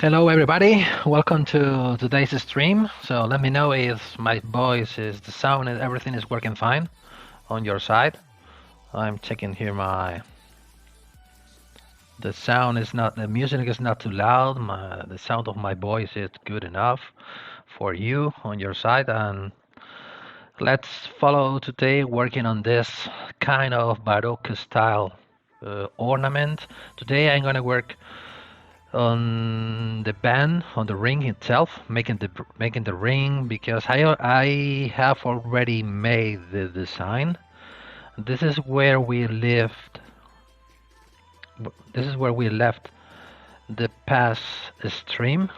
Hello everybody, welcome to today's stream. So let me know if my voice is, the sound and everything is working fine on your side. I'm checking here the sound is not, the music is not too loud, the sound of my voice is good enough for you on your side. And let's follow today working on this kind of Baroque style ornament. Today I'm gonna work on the band, on the ring itself, making the ring, because I have already made the design. This is where we left. This is where we left the past stream.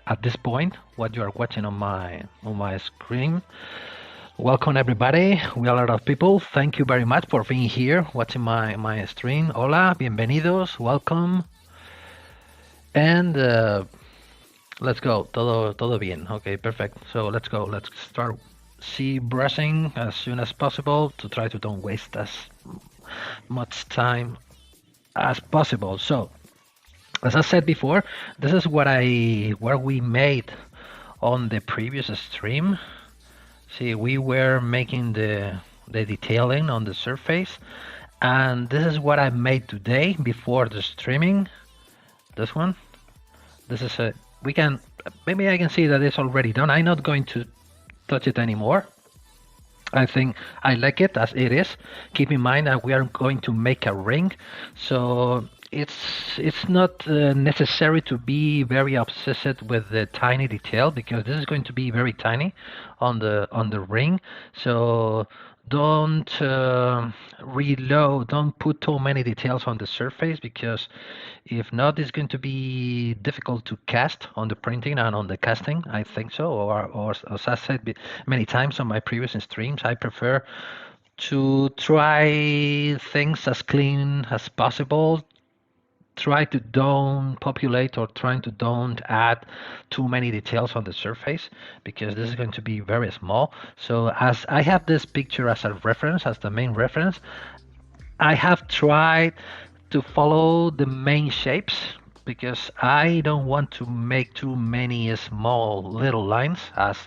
At this point, what you are watching on my screen. Welcome everybody. We are a lot of people. Thank you very much for being here watching my stream. Hola, bienvenidos, welcome. And let's go. Todo bien. Okay, perfect. So let's go. Let's start ZBrushing as soon as possible to try to don't waste as much time as possible. So, as I said before, this is what we made on the previous stream. See, we were making the detailing on the surface, and this is what I made today before the streaming. This one. This is a, we can, maybe I can see that it's already done. I'm not going to touch it anymore. I think I like it as it is. Keep in mind that we are going to make a ring, so it's not necessary to be very obsessed with the tiny detail, because this is going to be very tiny on the ring. So don't reload, don't put too many details on the surface, because if not, it's going to be difficult to cast on the printing and on the casting, I think so. Or as I said many times on my previous streams, I prefer to try things as clean as possible. Try to don't populate or trying to don't add too many details on the surface, because this is going to be very small. So as I have this picture as a reference, as the main reference, I have tried to follow the main shapes, because I don't want to make too many small little lines as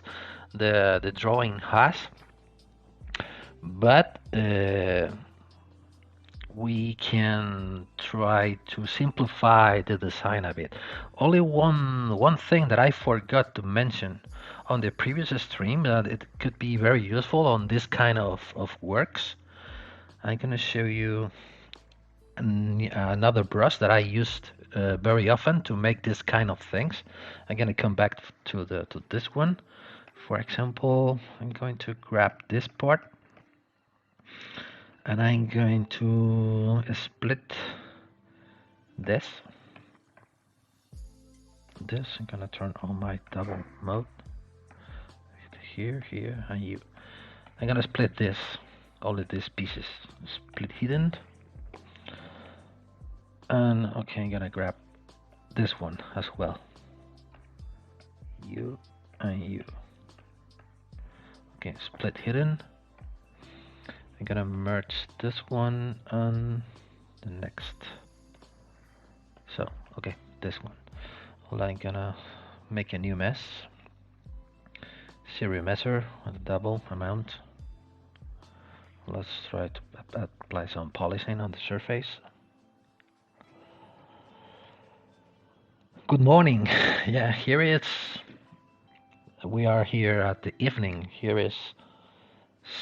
the drawing has. But we can try to simplify the design a bit. Only one thing that I forgot to mention on the previous stream, that it could be very useful on this kind of works. I'm gonna show you another brush that I used very often to make this kind of things. I'm gonna come back to this one. For example, I'm going to grab this part, and I'm going to split this. I'm gonna turn on my double mode. Here, and you. I'm gonna split this, all of these pieces, split hidden. And okay, I'm gonna grab this one as well. You and you. Okay, split hidden. I'm gonna merge this one and the next. So, okay, this one. Well, I'm gonna make a new mesh. Serial measure with a double amount. Let's try to apply some polishing on the surface. Good morning. Yeah, here it's, we are here at the evening. Here is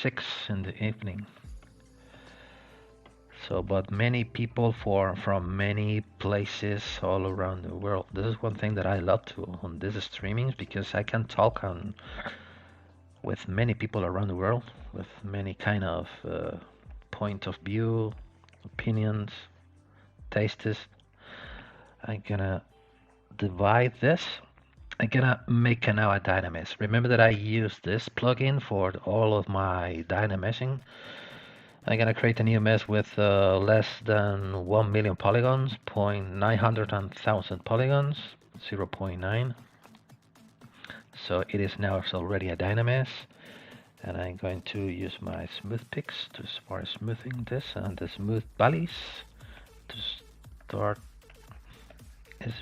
6 in the evening. So, but many people from many places all around the world. This is one thing that I love to on this streaming, because I can talk on with many people around the world, with many kind of point of view, opinions, tastes. I'm gonna divide this. I'm gonna make now a dynamics. Remember that I use this plugin for all of my dynameshing. I'm gonna create a new mesh with less than 1 million polygons, 0.900,000 polygons, 0.9. So it is now already a dynamesh, and I'm going to use my smooth picks to start smoothing this and the smooth valleys to start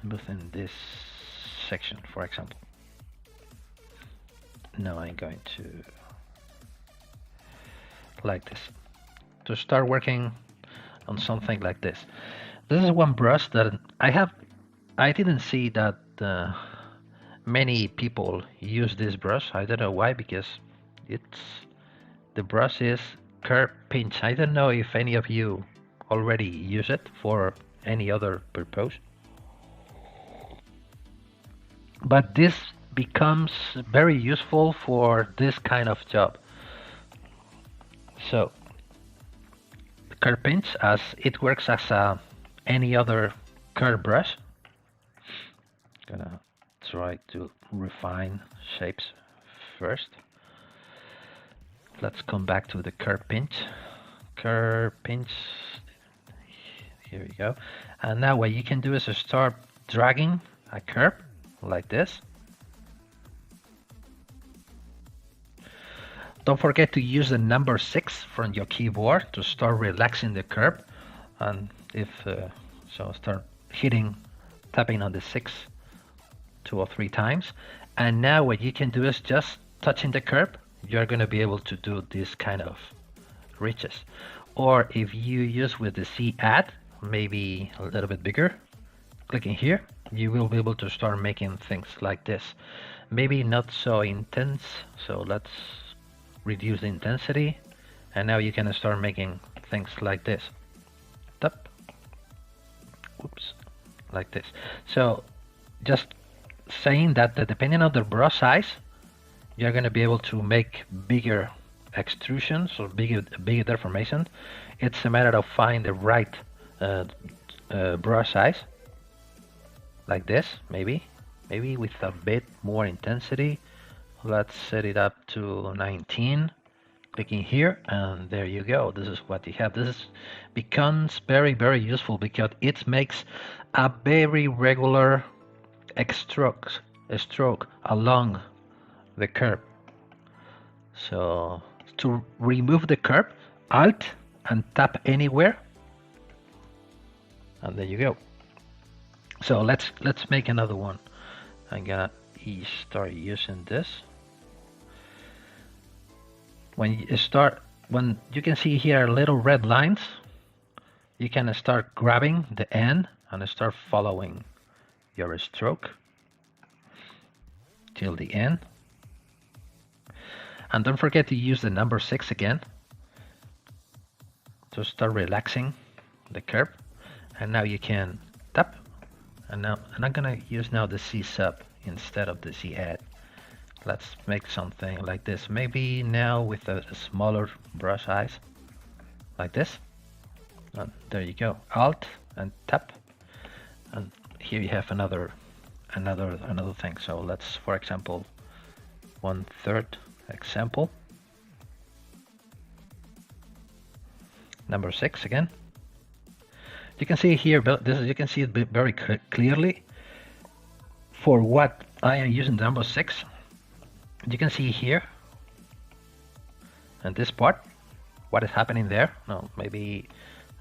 smoothing this section, for example. Now I'm going to like this to start working on something like this. This is one brush that I didn't see that many people use this brush. I don't know why, because the brush is curve pinch. I don't know if any of you already use it for any other purpose, but this becomes very useful for this kind of job. So curve pinch, as it works as any other curve brush. Gonna try to refine shapes first. Let's come back to the curve pinch. Curve pinch. Here we go. And now what you can do is start dragging a curve like this. Don't forget to use the number 6 from your keyboard to start relaxing the curve. And if so, start tapping on the 6 2 or 3 times. And now what you can do is just touching the curve, you're going to be able to do this kind of ridges. Or if you use with the C add, maybe a little bit bigger, clicking here, you will be able to start making things like this. Maybe not so intense, so let's reduce the intensity, and now you can start making things like this. Tap. Oops, like this. So just saying that depending on the brush size, you're going to be able to make bigger extrusions or bigger deformation. It's a matter of finding the right brush size, like this, maybe with a bit more intensity. Let's set it up to 19, clicking here, and there you go. This is what you have. This becomes very, very useful because it makes a very regular stroke along the curve. So to remove the curve, Alt and tap anywhere, and there you go. So let's make another one. I'm gonna start using this. When you can see here little red lines, you can start grabbing the end and start following your stroke till the end. And don't forget to use the number 6 again to start relaxing the curve. And now you can tap, and I'm gonna use now the C sub instead of the C add. Let's make something like this, maybe now with a smaller brush size, like this. And there you go. Alt and tap, and here you have another thing. So let's, for example, 1/3 example. Number 6 again. You can see here, you can see it very clearly. For what I am using the number 6, you can see here, and this part, what is happening there. No, maybe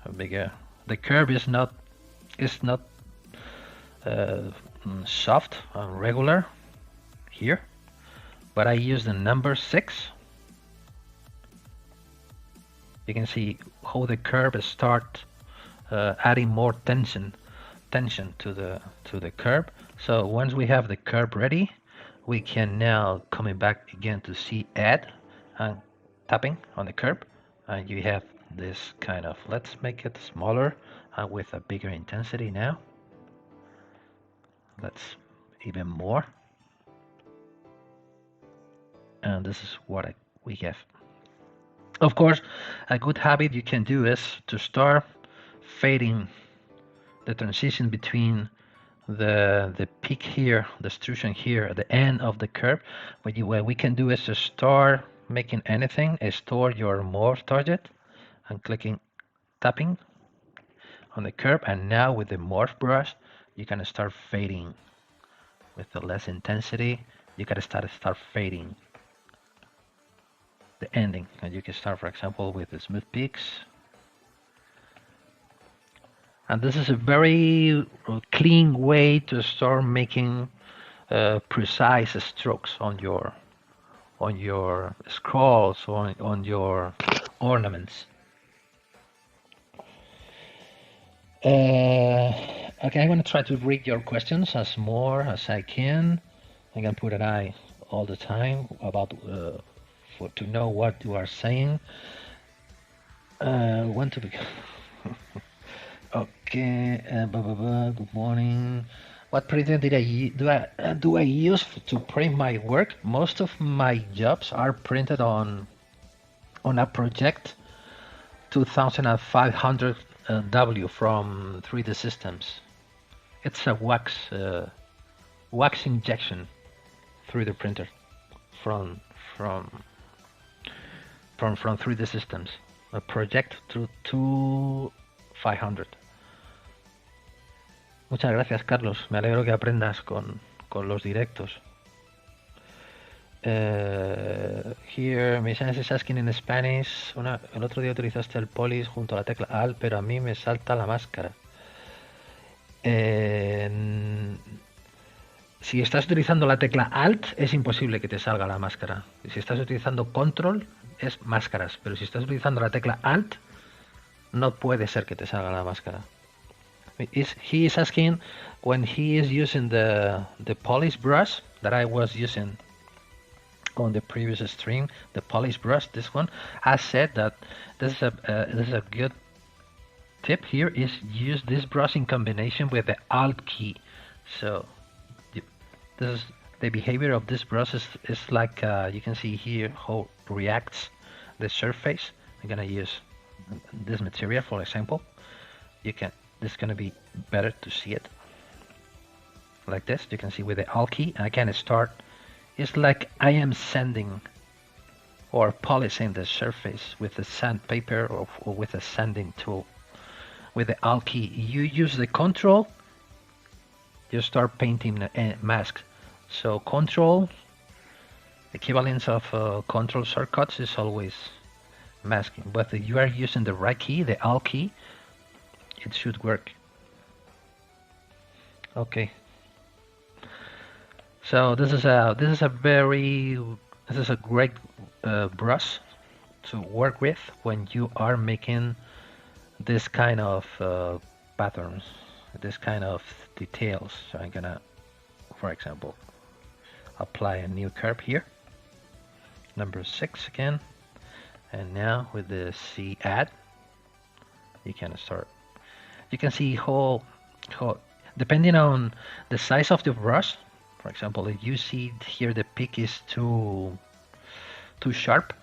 a bigger. The curve is not soft and regular here, but I use the number 6. You can see how the curve start adding more tension to the curve. So once we have the curve ready, we can now coming back again to C add and tapping on the curve, and you have this kind of, let's make it smaller and with a bigger intensity now. Let's even more, and this is what we have. Of course, a good habit you can do is to start fading the transition between the peak here, the extrusion here at the end of the curve. What we can do is to start making anything, store your morph target and tapping on the curve, and now with the morph brush you can start fading with the less intensity. You can start fading the ending, and you can start, for example, with the smooth peaks, And this is a very clean way to start making precise strokes on your scrolls, on your ornaments. Okay, I'm going to try to read your questions as more as I can. I can put an eye all the time about to know what you are saying. When to begin? Okay. Good morning. What printer did do I use to print my work? Most of my jobs are printed on a project 2500 W from 3D Systems. It's a wax injection through the printer from 3D Systems. A project to 2500. Muchas gracias, Carlos. Me alegro que aprendas con los directos. Here, Misanes is asking in Spanish. El otro día utilizaste el polis junto a la tecla Alt, pero a mí me salta la máscara. Si estás utilizando la tecla Alt, es imposible que te salga la máscara. Si estás utilizando Control, es máscaras. Pero si estás utilizando la tecla Alt, no puede ser que te salga la máscara. He is asking when he is using the polish brush that I was using on the previous stream, the polish brush, this one. I said that this is a good tip here is use this brush in combination with the Alt key. So this is the behavior of this brush is like you can see here how it reacts the surface. I'm gonna use this material for example. This is gonna be better to see it like this. You can see with the Alt key I can start. It's like I am sanding or polishing the surface with a sandpaper or with a sanding tool. With the Alt key, you use the Control, you start painting a mask. So Control, equivalence of Control shortcuts is always masking. But if you are using the right key, the Alt key, it should work. Okay. So this is a great brush to work with when you are making this kind of patterns, this kind of details. So I'm gonna, for example, apply a new curve here, number 6 again, and now with the C add, you can start. You can see how depending on the size of the brush. For example, if you see here the peak is too sharp,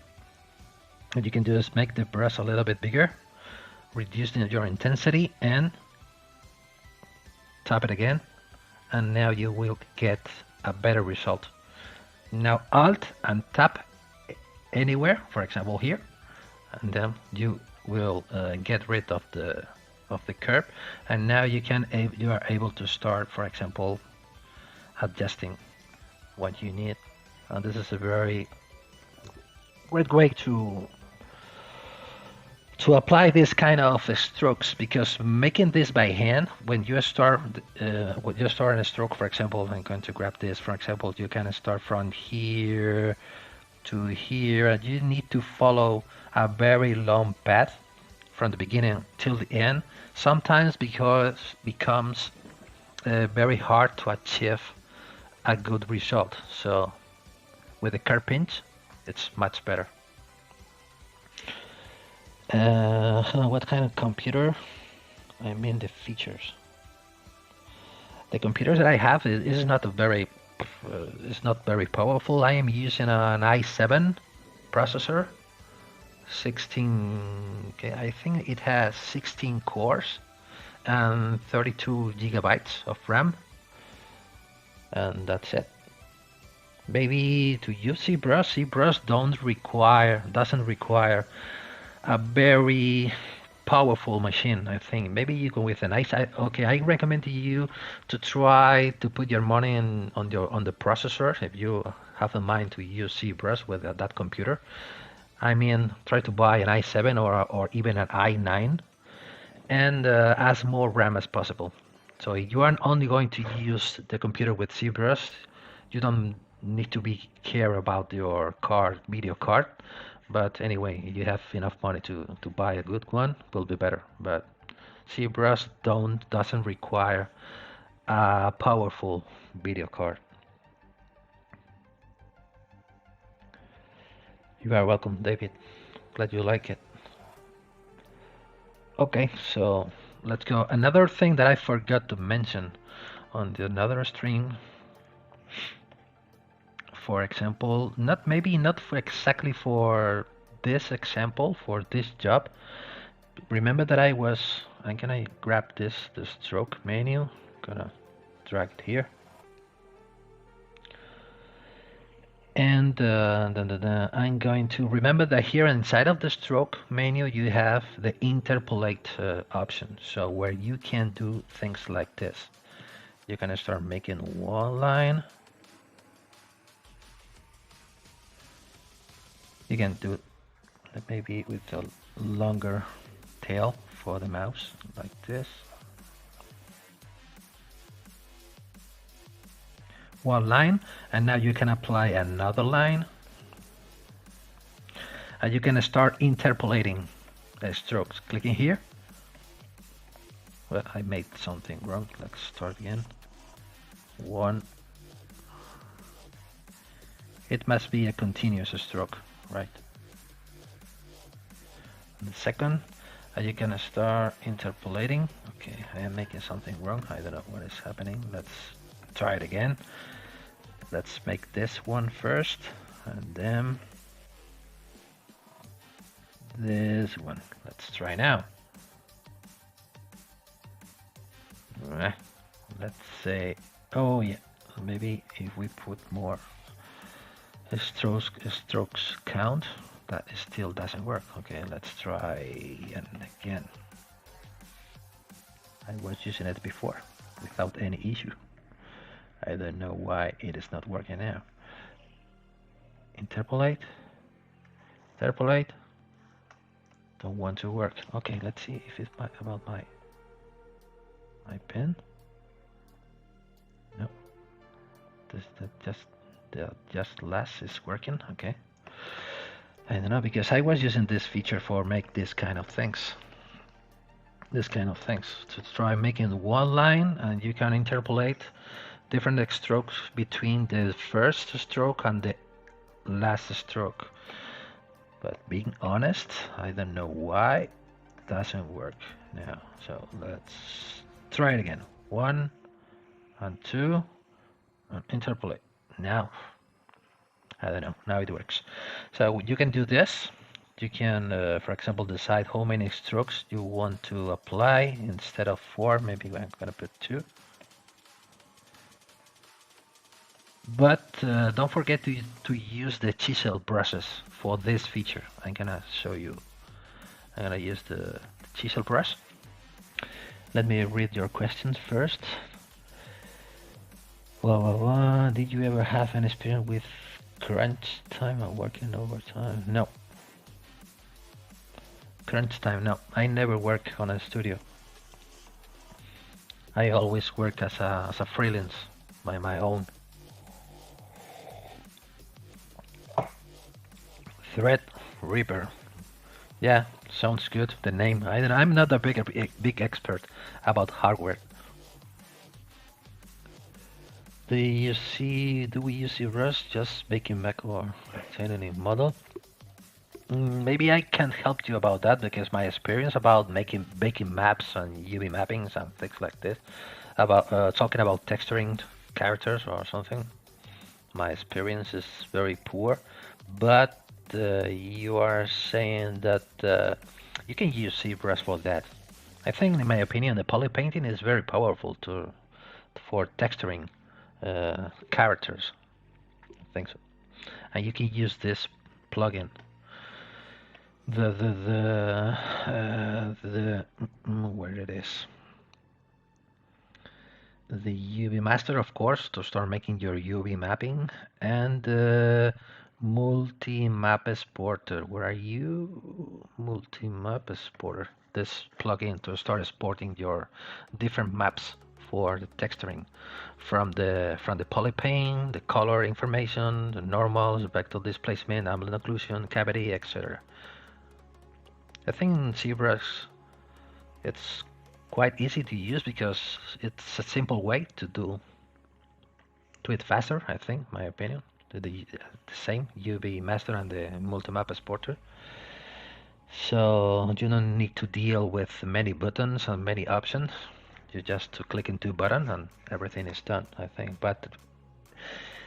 what you can do is make the brush a little bit bigger, reduce your intensity, and tap it again, and now you will get a better result. Now Alt and tap anywhere, for example here, and then you will get rid of the curve, and now you are able to start, for example, adjusting what you need. And this is a very great way to apply this kind of strokes, because making this by hand, when you start a stroke, for example, I'm going to grab this, for example, you can start from here to here, and you need to follow a very long path from the beginning till the end, sometimes because it becomes very hard to achieve a good result. So with the curve pinch, it's much better. What kind of computer? I mean the features. The computer that I have is not very powerful. I am using an i7 processor, 16. Okay, I think it has 16 cores and 32 gigabytes of RAM, and that's it. Maybe to use ZBrush doesn't require a very powerful machine. I think maybe you go with an i7. Okay, I recommend to you to try to put your money on the processor if you have in mind to use ZBrush with that computer. I mean, try to buy an i7 or even an i9, and as more RAM as possible. So if you are only going to use the computer with ZBrush, you don't need to be care about your card, video card. But anyway, if you have enough money to buy a good one, will be better. But ZBrush doesn't require a powerful video card. You are welcome, David. Glad you like it. Okay, so let's go. Another thing that I forgot to mention on the another stream, for example, maybe not for exactly for this example, for this job. Remember that I'm gonna grab the stroke menu, gonna drag it here. And I'm going to remember that here inside of the stroke menu you have the interpolate option, so where you can do things like this. You can start making one line. You can do it maybe with a longer tail for the mouse, like this. One line, and now you can apply another line. And you can start interpolating the strokes. Clicking here. Well, I made something wrong. Let's start again. One. It must be a continuous stroke, right? And the second, you can start interpolating. Okay, I am making something wrong. I don't know what is happening. Let's try it again. Let's make this one first, and then this one. Let's try now. Let's say, oh yeah, maybe if we put more strokes count, that still doesn't work. Okay, let's try again. I was using it before without any issue. I don't know why it is not working now. Interpolate. Don't want to work. Okay, let's see if it's about my pen. No, just less is working. Okay, I don't know, because I was using this feature for make this kind of things. To try making one line, and you can interpolate different strokes between the first stroke and the last stroke. But being honest, I don't know why it doesn't work now. So let's try it again. 1 and 2 and interpolate. Now, I don't know, now it works. So you can do this. You can, for example, decide how many strokes you want to apply. Instead of 4, maybe I'm gonna put 2. But don't forget to use the chisel brushes for this feature. I'm gonna show you. I'm gonna use the chisel brush. Let me read your questions first. Did you ever have an experience with crunch time and working overtime? No. Crunch time, no. I never work on a studio. I always work as a freelance by my own. Thread Reaper. Yeah, sounds good. The name. I'm not a big expert about hardware. Do we use ZBrush just making Mac or any model? Maybe I can help you about that, because my experience about making maps and UV mappings and things like this, about talking about texturing characters or something, my experience is very poor. But you are saying that you can use ZBrush for that. I think, in my opinion, the poly painting is very powerful for texturing characters. I think so. And you can use this plugin. Where it is? The UV Master, of course, to start making your UV mapping, and Multi-map exporter. Where are you? Multi-map exporter. This plugin to start exporting your different maps for the texturing from the polypane, the color information, the normals, vector displacement, ambient occlusion, cavity, etc. I think in ZBrush it's quite easy to use because it's a simple way to do it faster. I think, my opinion. The same UV master and the multi-map exporter. So you don't need to deal with many buttons and many options. You just to click into button and everything is done, I think. But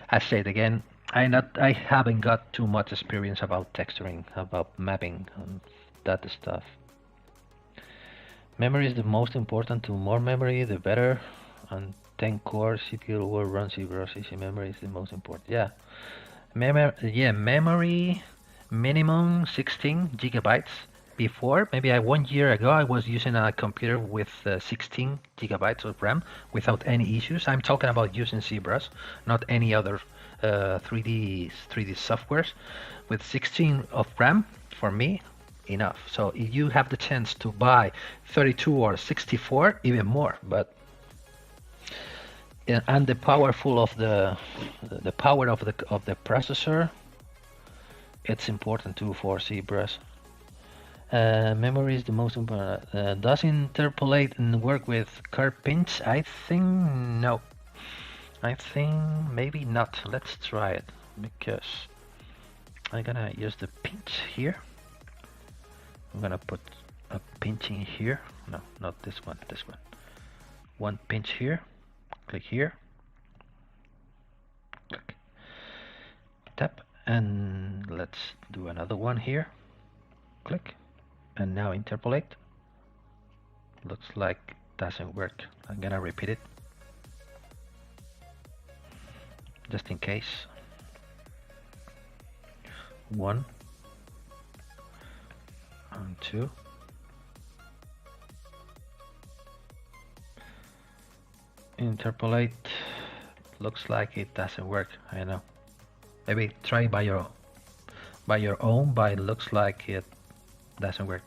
I say it again, I haven't got too much experience about texturing, about mapping and that stuff. Memory is the most important. To more memory, the better. And 10 core CPU will run ZBrush. Memory is the most important. Yeah, memory minimum 16 gigabytes. Before, maybe 1 year ago, I was using a computer with 16 gigabytes of RAM without any issues. I'm talking about using ZBrush, not any other 3D softwares. With 16 of RAM, for me, enough. So if you have the chance to buy 32 or 64, even more. But and the powerful of the power of the processor, it's important too for ZBrush. Memory is the most important. Does interpolate and work with curve pinch? I think no. I think maybe not. Let's try it because I'm gonna use the pinch here. I'm gonna put a pinch in here. No, not this one. This one. One pinch here. Click here. Click. Tap, and let's do another one here. Click, and now interpolate. Looks like doesn't work. I'm gonna repeat it just in case. 1 and 2. Interpolate. Looks like it doesn't work. I know. Maybe try by your own, but it looks like it doesn't work.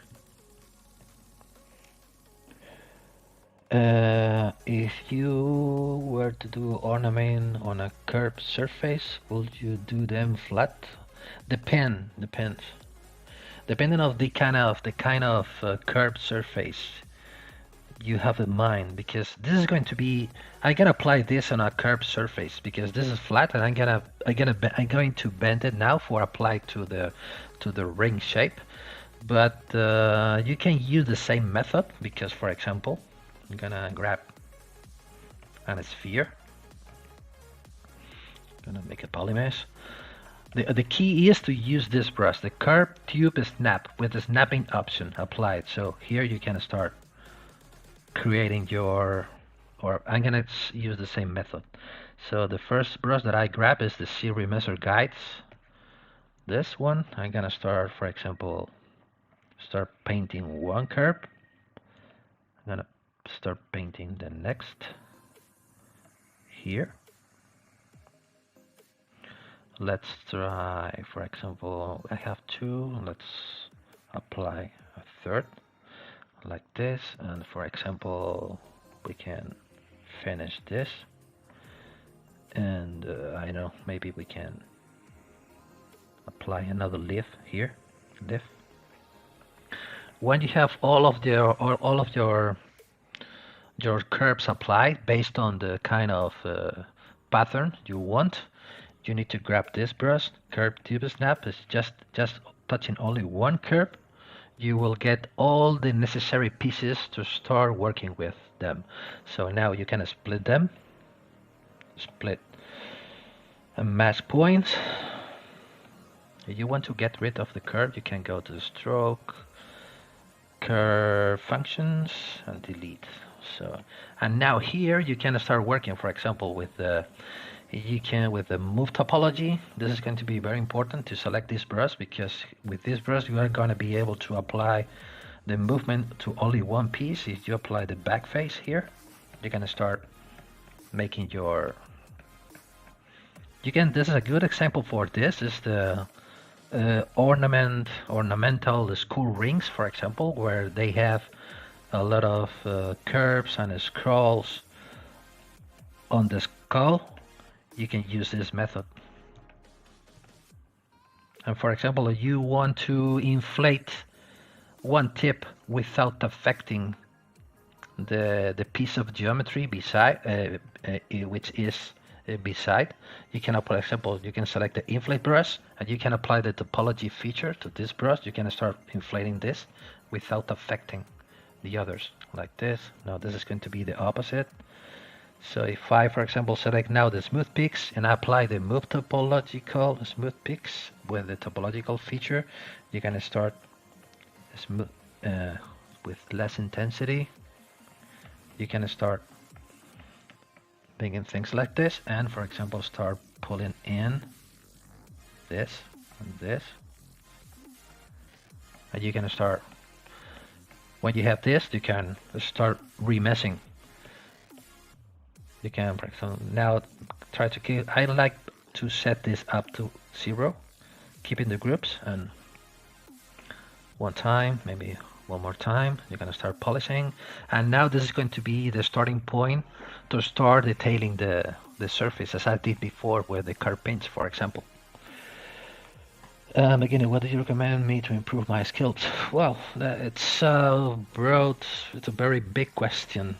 If you were to do ornament on a curved surface, would you do them flat? Depends. Depending on the kind of curved surface you have in mind, because this is going to be, I can apply this on a curved surface because this is flat, and I'm going to bend it now for apply to the ring shape. But you can use the same method because, for example, I'm gonna grab a sphere. Gonna make a polymesh. The key is to use this brush, the curve tube snap, with the snapping option applied. So here you can start creating your, or I'm gonna use the same method. So the first brush that I grab is the series measure guides. This one, I'm gonna start, for example, start painting one curve. I'm gonna start painting the next here. Let's try, for example, I have two. Let's apply a third like this, and for example, we can finish this, and I know, maybe we can apply another leaf here. Leaf. When you have all of your curves applied based on the kind of pattern you want, you need to grab this brush. Curve tube snap is just touching only one curve. You will get all the necessary pieces to start working with them. So now you can split them, split and mask points. If you want to get rid of the curve, you can go to the stroke, curve functions, and delete. So, and now here you can start working, for example, with the with the move topology. This is going to be very important to select this brush, because with this brush you are going to be able to apply the movement to only one piece. If you apply the back face here, you're going to start making your You can. This is a good example for this. Is the ornamental skull rings, for example, where they have a lot of curves and scrolls on the skull. You can use this method. And for example, if you want to inflate one tip without affecting the piece of geometry beside, which is beside, you can, for example, you can select the inflate brush and you can apply the topology feature to this brush. You can start inflating this without affecting the others, like this. Now this is going to be the opposite. So if I, for example, select now the smooth peaks and apply the move topological smooth peaks with the topological feature, you can start smooth with less intensity. You can start making things like this, and for example, start pulling in this and this, and you can start. When you have this, you can start remeshing. You can, for example, now try to keep. I like to set this up to 0, keeping the groups, and one time, maybe one more time, you're going to start polishing. And now this is going to be the starting point to start detailing the surface, as I did before with the curve paints, for example. Again, what do you recommend me to improve my skills? Well, it's broad. It's a very big question.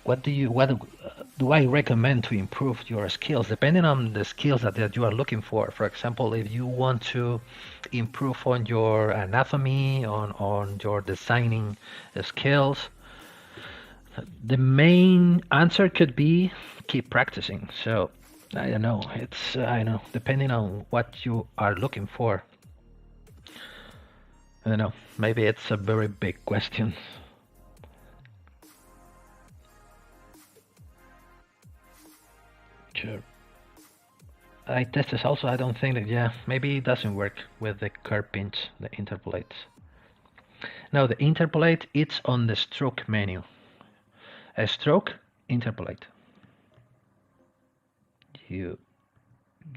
What do I recommend to improve your skills? Depending on the skills that you are looking for. For example, if you want to improve on your anatomy, on your designing skills, the main answer could be keep practicing. So I don't know. I know, depending on what you are looking for. I don't know. Maybe it's a very big question. Sure. I tested also. I don't think that. Yeah, maybe it doesn't work with the curve pinch, the interpolate. Now the interpolate, it's on the stroke menu. A stroke, interpolate. You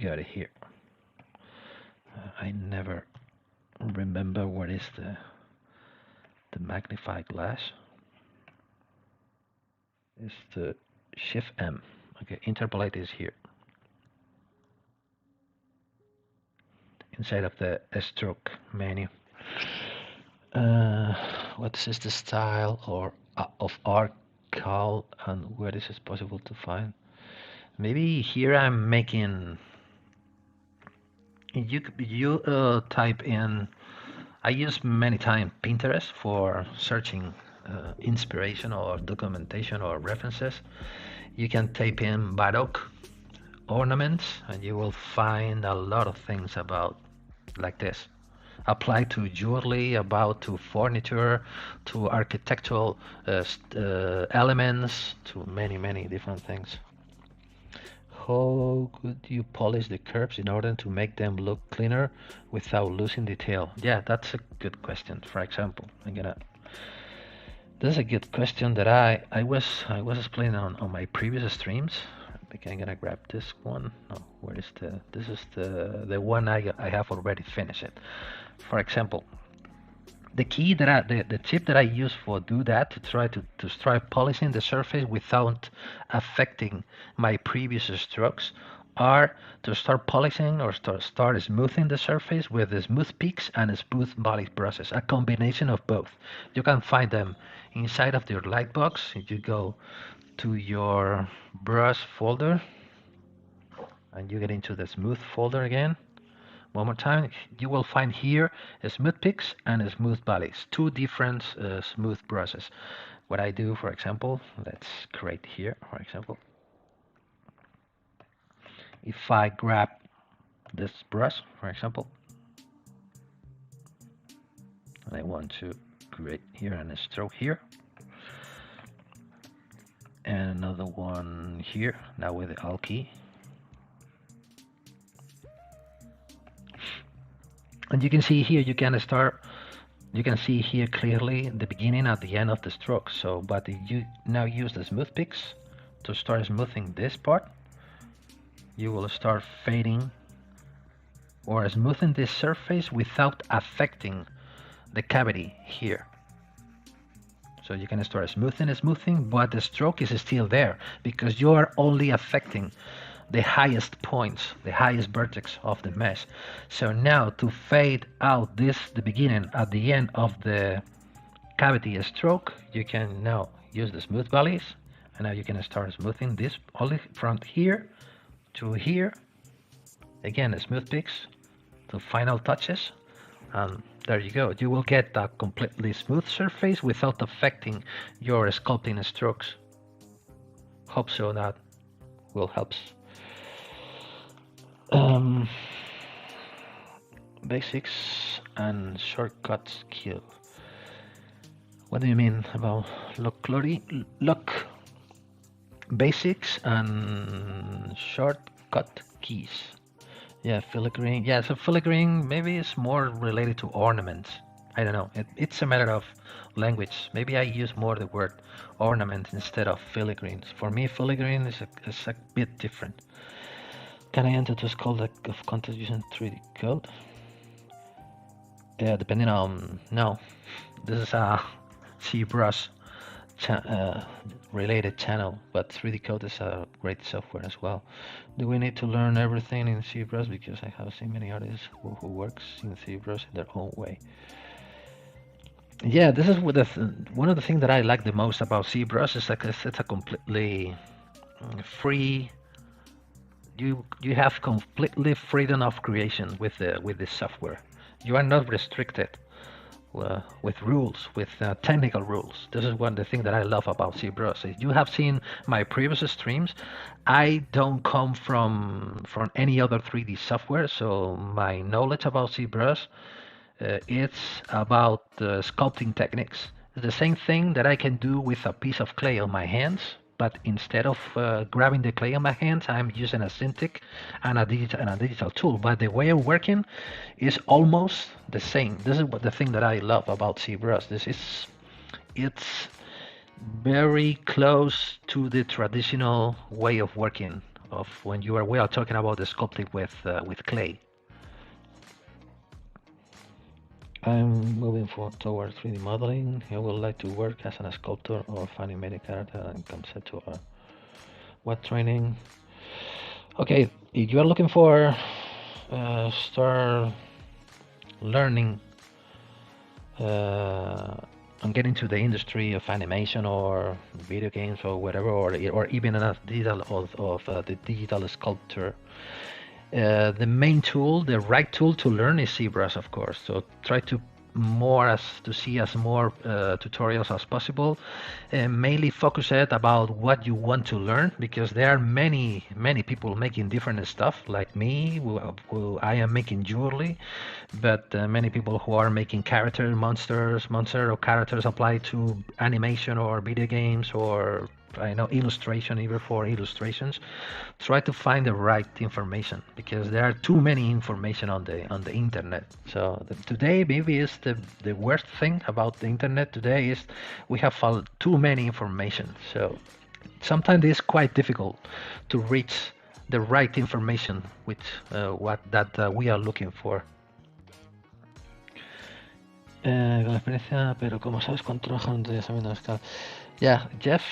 got it here. I never remember what is the magnify glass. It's the Shift M. Okay, interpolate is here. Inside of the stroke menu. What is the style or of art call, and where is it possible to find? Maybe here I'm making. You type in. I use many times Pinterest for searching inspiration or documentation or references. You can type in Baroque ornaments and you will find a lot of things about like this. Apply to jewelry, about to furniture, to architectural elements, to many different things. How could you polish the curves in order to make them look cleaner without losing detail? Yeah, that's a good question. For example, this is a good question that I was explaining on my previous streams. I'm gonna grab this one. No, where is this is the one I have already finished it. For example, the key that the tip that I use for do that to try to start polishing the surface without affecting my previous strokes are to start polishing or start smoothing the surface with the smooth peaks and a smooth body process, a combination of both. You can find them inside of your lightbox. If you go to your brush folder and you get into the smooth folder again, one more time, you will find here a smooth peaks and a smooth bodies, two different smooth brushes. What I do, for example, let's create here, for example. If I grab this brush, for example, and I want to create here and a stroke here, and another one here, now with the Alt key. And you can see here, you can see here clearly the beginning and the end of the stroke. So, but you now use the smooth picks to start smoothing this part. you will start fading or smoothing this surface without affecting the cavity here. So you can start smoothing, but the stroke is still there because you are only affecting the highest points, the highest vertex of the mesh. So now to fade out this, the beginning at the end of the cavity stroke, you can now use the smooth valleys, and now you can start smoothing this only from here to here. Again, smooth peaks to final touches, and there you go. You will get a completely smooth surface without affecting your sculpting strokes. Hope so that will help. Basics and shortcut skill. What do you mean about look basics and shortcut keys? Yeah, filigreeing. Yeah, so filigreeing maybe it's more related to ornaments. I don't know. It's a matter of language. Maybe I use more the word ornament instead of filigrees. For me, filigree is a bit different. Can I enter to sculpt of content using 3D code? Yeah, depending on... No, this is a ZBrush related channel, but 3D code is a great software as well. Do we need to learn everything in ZBrush? Because I have seen many artists who works in ZBrush in their own way. Yeah, this is what one of the things that I like the most about ZBrush is like it's a completely free. You have completely freedom of creation with this software. You are not restricted with rules, with technical rules. This is one of the things that I love about ZBrush. You have seen my previous streams. I don't come from any other 3D software, so my knowledge about ZBrush it's about sculpting techniques. It's the same thing that I can do with a piece of clay on my hands, but instead of grabbing the clay on my hands, I'm using a Cintiq and a digital tool. But the way of working is almost the same. This is what the thing that I love about ZBrush. It's very close to the traditional way of working of when we are talking about the sculpting with clay. I'm moving towards 3D modeling. I would like to work as a sculptor or animated character and conceptual art. What training? Okay, if you are looking for start learning and get into the industry of animation or video games or whatever, or even a digital of the digital sculptor. The main tool, the right tool to learn is ZBrush, of course. So try to see as more tutorials as possible, and mainly focus it about what you want to learn, because there are many people making different stuff like me. Who I am making jewelry, but many people who are making monster or characters applied to animation or video games, or I know illustration, even for illustrations. Try to find the right information, because there are too many information on the internet. So today maybe is the worst thing about the internet today is we have too many information. So sometimes it's quite difficult to reach the right information with what we are looking for. Con experiencia, pero como sabes cuánto trabajan sabiendo la escala. Yeah, Jeff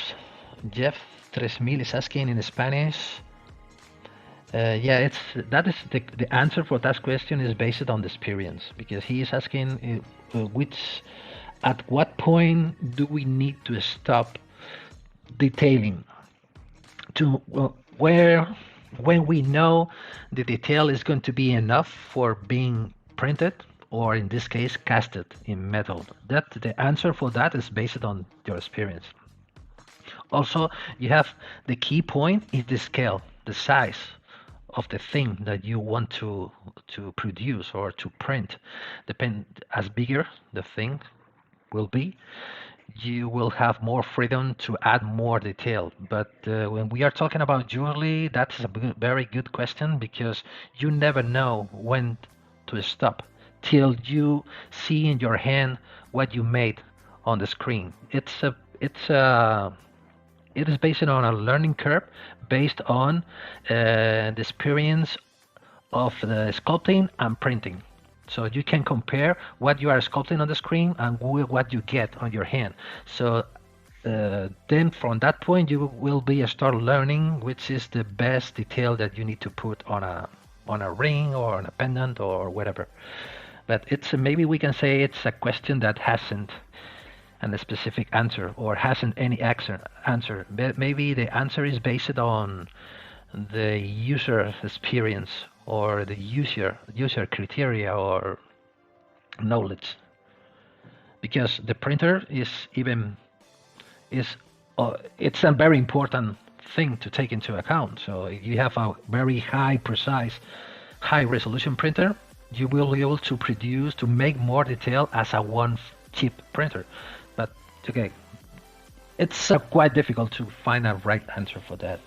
3000 is asking in Spanish. Yeah, the answer for that question is based on the experience, because he is asking at what point do we need to stop detailing to when we know the detail is going to be enough for being printed, or in this case casted in metal. That the answer for that is based on your experience. Also, you have the key point is the scale, the size of the thing that you want to produce or to print. As bigger the thing will be, you will have more freedom to add more detail. But when we are talking about jewelry, that's a very good question, because you never know when to stop till you see in your hand what you made on the screen. It's a it is based on a learning curve based on the experience of the sculpting and printing. So you can compare what you are sculpting on the screen and what you get on your hand. So then from that point you will be start learning which is the best detail that you need to put on a ring or on a pendant or whatever. But it's maybe we can say it's a question that hasn't a specific answer or hasn't any answer. But maybe the answer is based on the user experience or the user criteria or knowledge, because the printer is it's a very important thing to take into account. So if you have a very precise high resolution printer, you will be able to make more detail as a one cheap printer. But okay, it's quite difficult to find a right answer for that.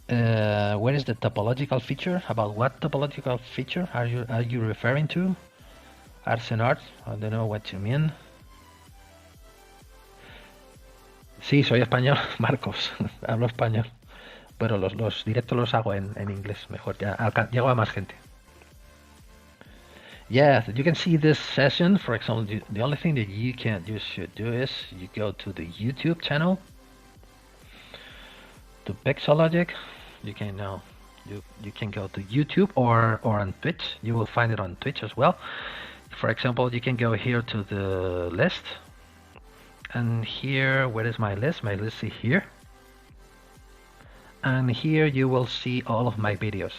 Where is the topological feature? About what topological feature are you referring to? Arts and Art? I don't know what you mean. Sí, soy español, Marcos. Hablo español. Pero los directos los hago en inglés mejor. Ya llego a más gente. Yeah, you can see this session. For example, the only thing that you should do is you go to the YouTube channel, to Pixologic. You can now you can go to YouTube or on Twitch. You will find it on Twitch as well. For example, you can go here to the list, and here, where is my list? My list is here, and here you will see all of my videos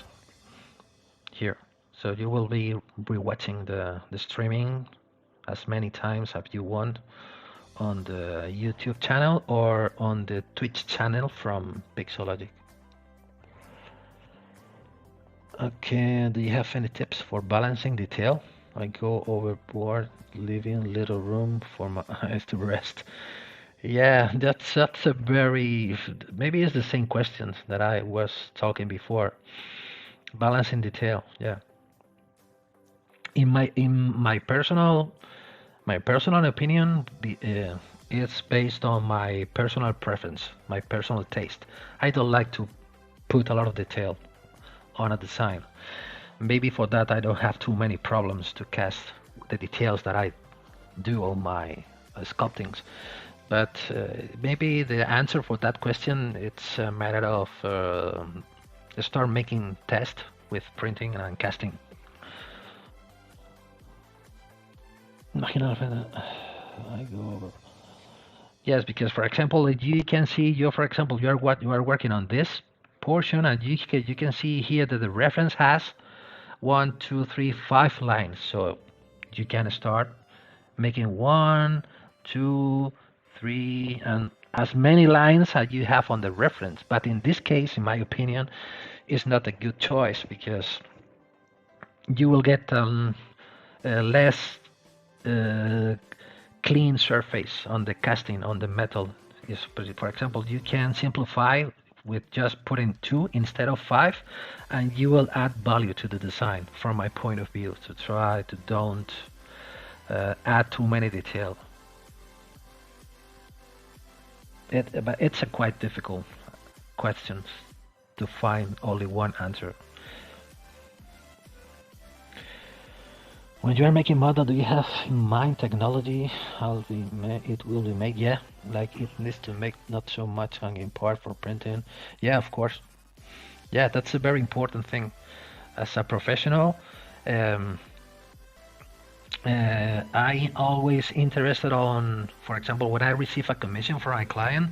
here. So you will be rewatching the streaming as many times as you want on the YouTube channel or on the Twitch channel from Pixologic. Okay, do you have any tips for balancing detail? I go overboard, leaving little room for my eyes to rest. Yeah, that's a very, maybe it's the same questions that I was talking before. Balancing detail, yeah. In my personal opinion, it's based on my personal preference, my personal taste. I don't like to put a lot of detail on a design. Maybe for that I don't have too many problems to cast the details that I do on my sculptings. But maybe the answer for that question, it's a matter of start making tests with printing and casting. I go over. Yes, because for example, you can see you are working on this portion, and you can see here that the reference has 1, 2, 3, 5 lines. So you can start making 1, 2, 3, and as many lines as you have on the reference. But in this case, in my opinion, it's not a good choice, because you will get less clean surface on the casting on the metal. For example, you can simplify with just putting 2 instead of 5, and you will add value to the design from my point of view, to try to don't add too many detail. But it's a quite difficult question to find only one answer. When you are making model, do you have in mind technology, how it will be made? Yeah, like it needs to make not so much hanging part for printing. Yeah, of course. Yeah, that's a very important thing. As a professional, I always interested on, for example, when I receive a commission from a client,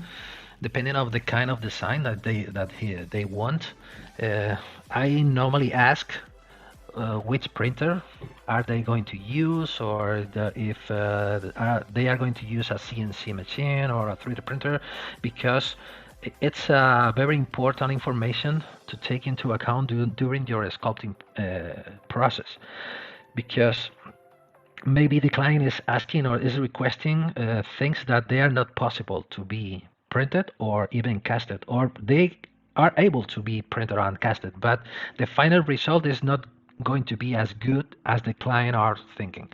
depending on the kind of design that they want, I normally ask which printer are they going to use, or if they are going to use a CNC machine or a 3D printer, because it's very important information to take into account during your sculpting process, because maybe the client is asking or is requesting things that they are not possible to be printed or even casted, or they are able to be printed and casted, but the final result is not going to be as good as the client are thinking.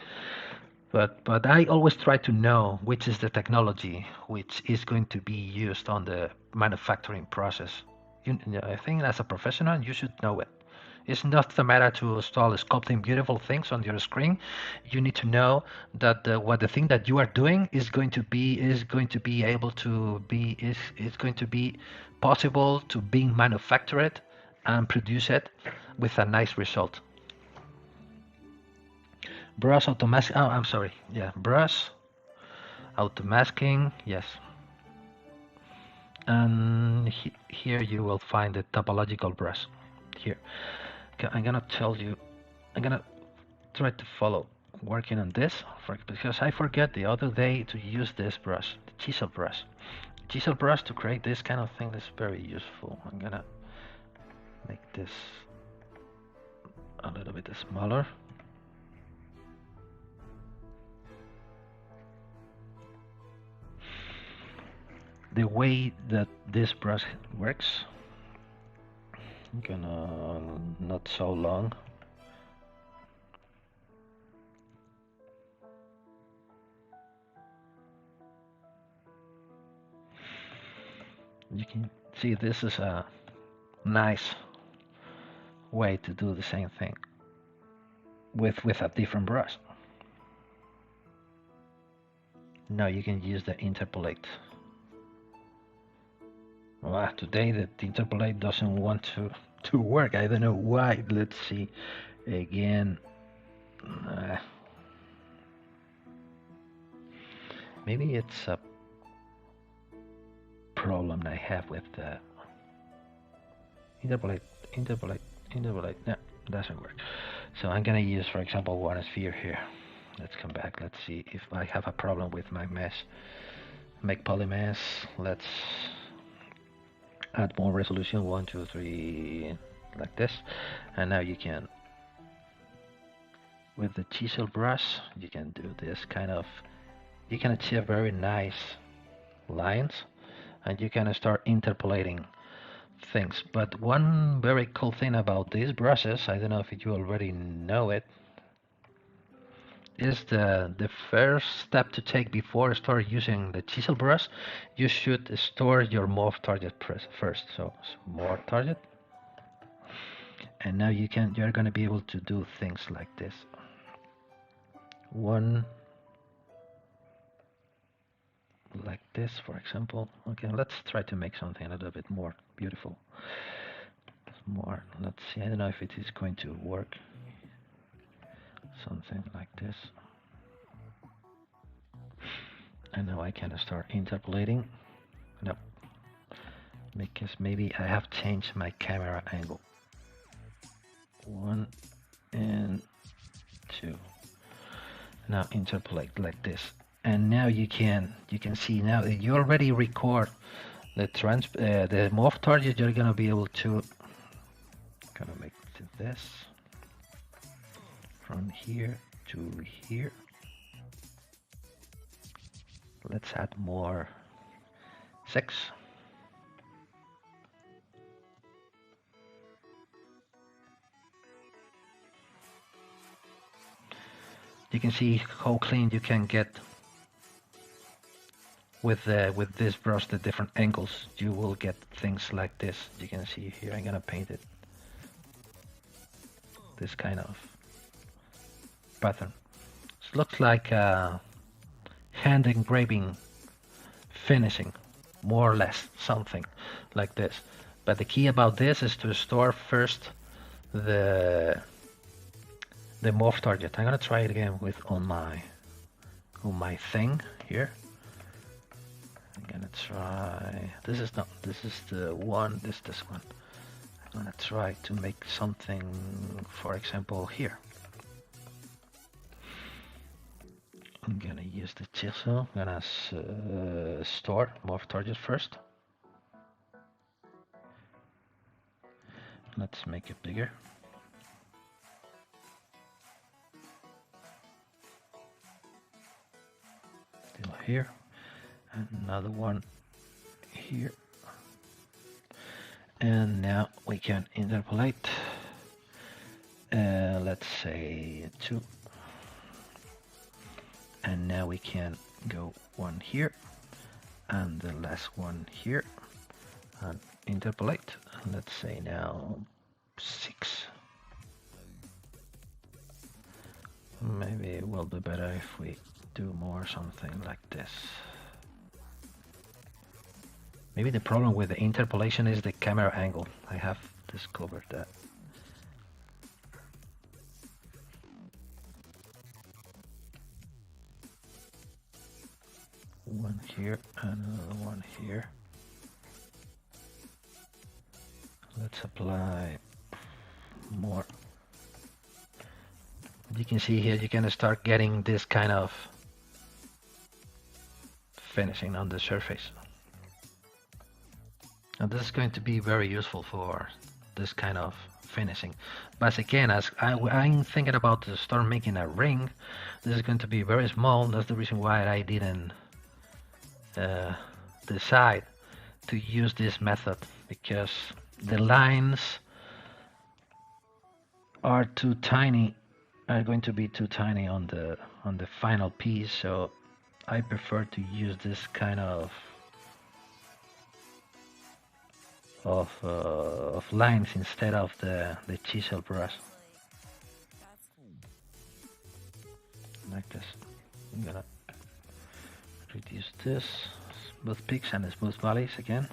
But I always try to know which is the technology which is going to be used on the manufacturing process. I think as a professional, you should know it. It's not the matter to install sculpting beautiful things on your screen. You need to know that what the thing that you are doing is going to be able to be is going to be possible to being manufactured and produce it with a nice result. Brush automask. Oh, I'm sorry. Yeah, brush automasking. Yes. And here you will find the topological brush. Here, okay, I'm gonna tell you. I'm gonna try to follow working on this because I forget the other day to use this brush, the chisel brush. Chisel brush to create this kind of thing is very useful. I'm gonna make this a little bit smaller. The way that this brush works, I'm gonna not so long. You can see this is a nice way to do the same thing with a different brush. Now you can use the interpolate. Well, today the interpolate doesn't want to work. I don't know why. Let's see again. Maybe it's a problem I have with the interpolate. No, doesn't work. So I'm gonna use, for example, one sphere here. Let's come back. Let's see if I have a problem with my mesh. Make polymesh. Let's add more resolution. 1, 2, 3, like this. And now you can, with the chisel brush, you can do this kind of. You can achieve very nice lines, and you can start interpolating things. But one very cool thing about these brushes, I don't know if you already know it, is the first step to take before start using the chisel brush. You should store your morph target first. So morph target, and now you're going to be able to do things like this. One like this, for example. Okay, let's try to make something a little bit more beautiful. More. Let's see. I don't know if it is going to work. Something like this. And now I can start interpolating. No, because maybe I have changed my camera angle. 1 and 2. Now interpolate like this. And now you can see now that you already record the morph target. You're gonna be able to make this from here to here. Let's add more 6. You can see how clean you can get with this brush, the different angles. You will get things like this. You can see here, I'm gonna paint it. This kind of pattern. It looks like hand engraving finishing, more or less, something like this. But the key about this is to store first the morph target. I'm gonna try it again with on my thing here. I'm gonna try. This is the one. This one. I'm gonna try to make something, for example, here. I'm gonna use the chisel. I'm gonna store morph target first. Let's make it bigger. Still here. And another one here. And now we can interpolate. Let's say 2. And now we can go one here and the last one here and interpolate. Let's say now 6. Maybe it will be better if we do more something like this. Maybe the problem with the interpolation is the camera angle. I have discovered that. One here and another one here. Let's apply more. You can see here you can start getting this kind of finishing on the surface. And this is going to be very useful for this kind of finishing. But again, as I'm thinking about to start making a ring, this is going to be very small. That's the reason why I didn't decide to use this method, because the lines are too tiny, are going to be too tiny on the final piece. So I prefer to use this kind of lines instead of the chisel brush, like this. I'm gonna reduce this, smooth peaks and smooth valleys again.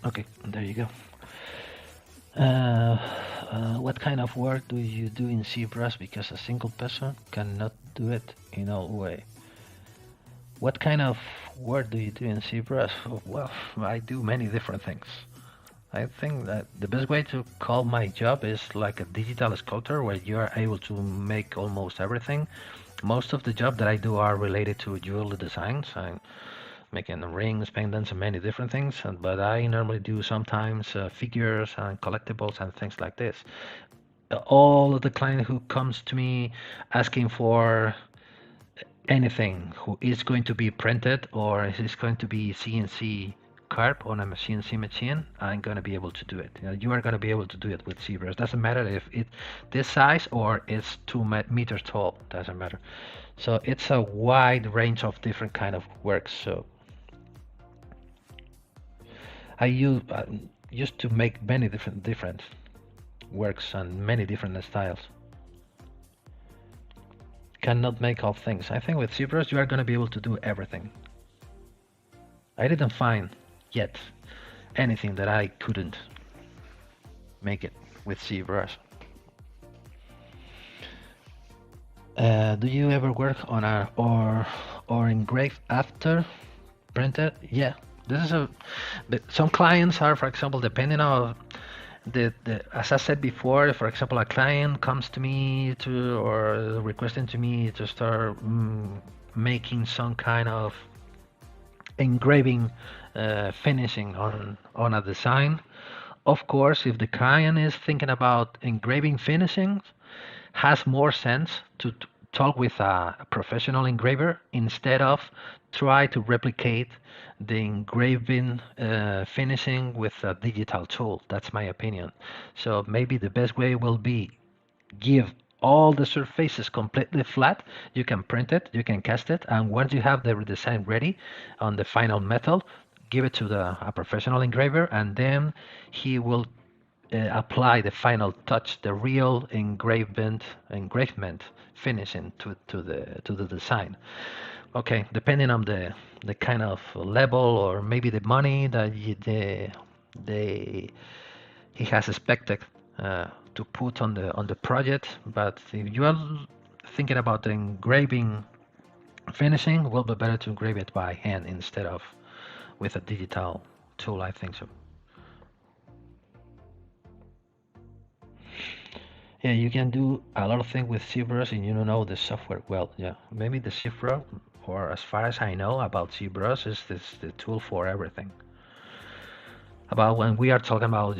Okay, there you go. What kind of work do you do in ZBrush? Because a single person cannot do it in all way. What kind of work do you do in ZBrush? Well, I do many different things. I think that the best way to call my job is like a digital sculptor, where you are able to make almost everything. Most of the job that I do are related to jewelry designs. I'm making rings, pendants, and many different things. But I normally do sometimes figures and collectibles and things like this. All of the client who comes to me asking for anything who is going to be printed or is going to be CNC carved on a CNC machine, I'm going to be able to do it. You are going to be able to do it with ZBrush. Doesn't matter if it's this size or it's 2 meters tall. Doesn't matter. So it's a wide range of different kind of works. So I used to make many different works and many different styles. Cannot make all things. I think with ZBrush you are going to be able to do everything. I didn't find yet anything that I couldn't make it with ZBrush. Do you ever work on a or engrave after printed? Yeah, this is a. But some clients are, for example, depending on as I said before, for example, a client comes to me or requesting to me to start making some kind of engraving finishing on a design. Of course, if the client is thinking about engraving finishing, has more sense to talk with a professional engraver instead of try to replicate the engraving finishing with a digital tool. That's my opinion. So maybe the best way will be give all the surfaces completely flat. You can print it, you can cast it, and once you have the design ready on the final metal, give it to a professional engraver, and then he will apply the final touch, the real engravement finishing to the design. Okay, depending on the kind of level or maybe the money that he has expected to put on the project. But if you are thinking about the engraving finishing, it will be better to engrave it by hand instead of with a digital tool. I think so. Yeah, you can do a lot of things with ZBrush and you don't know the software well. Yeah, maybe the ZBrush, or as far as I know about ZBrush, is the tool for everything. About when we are talking about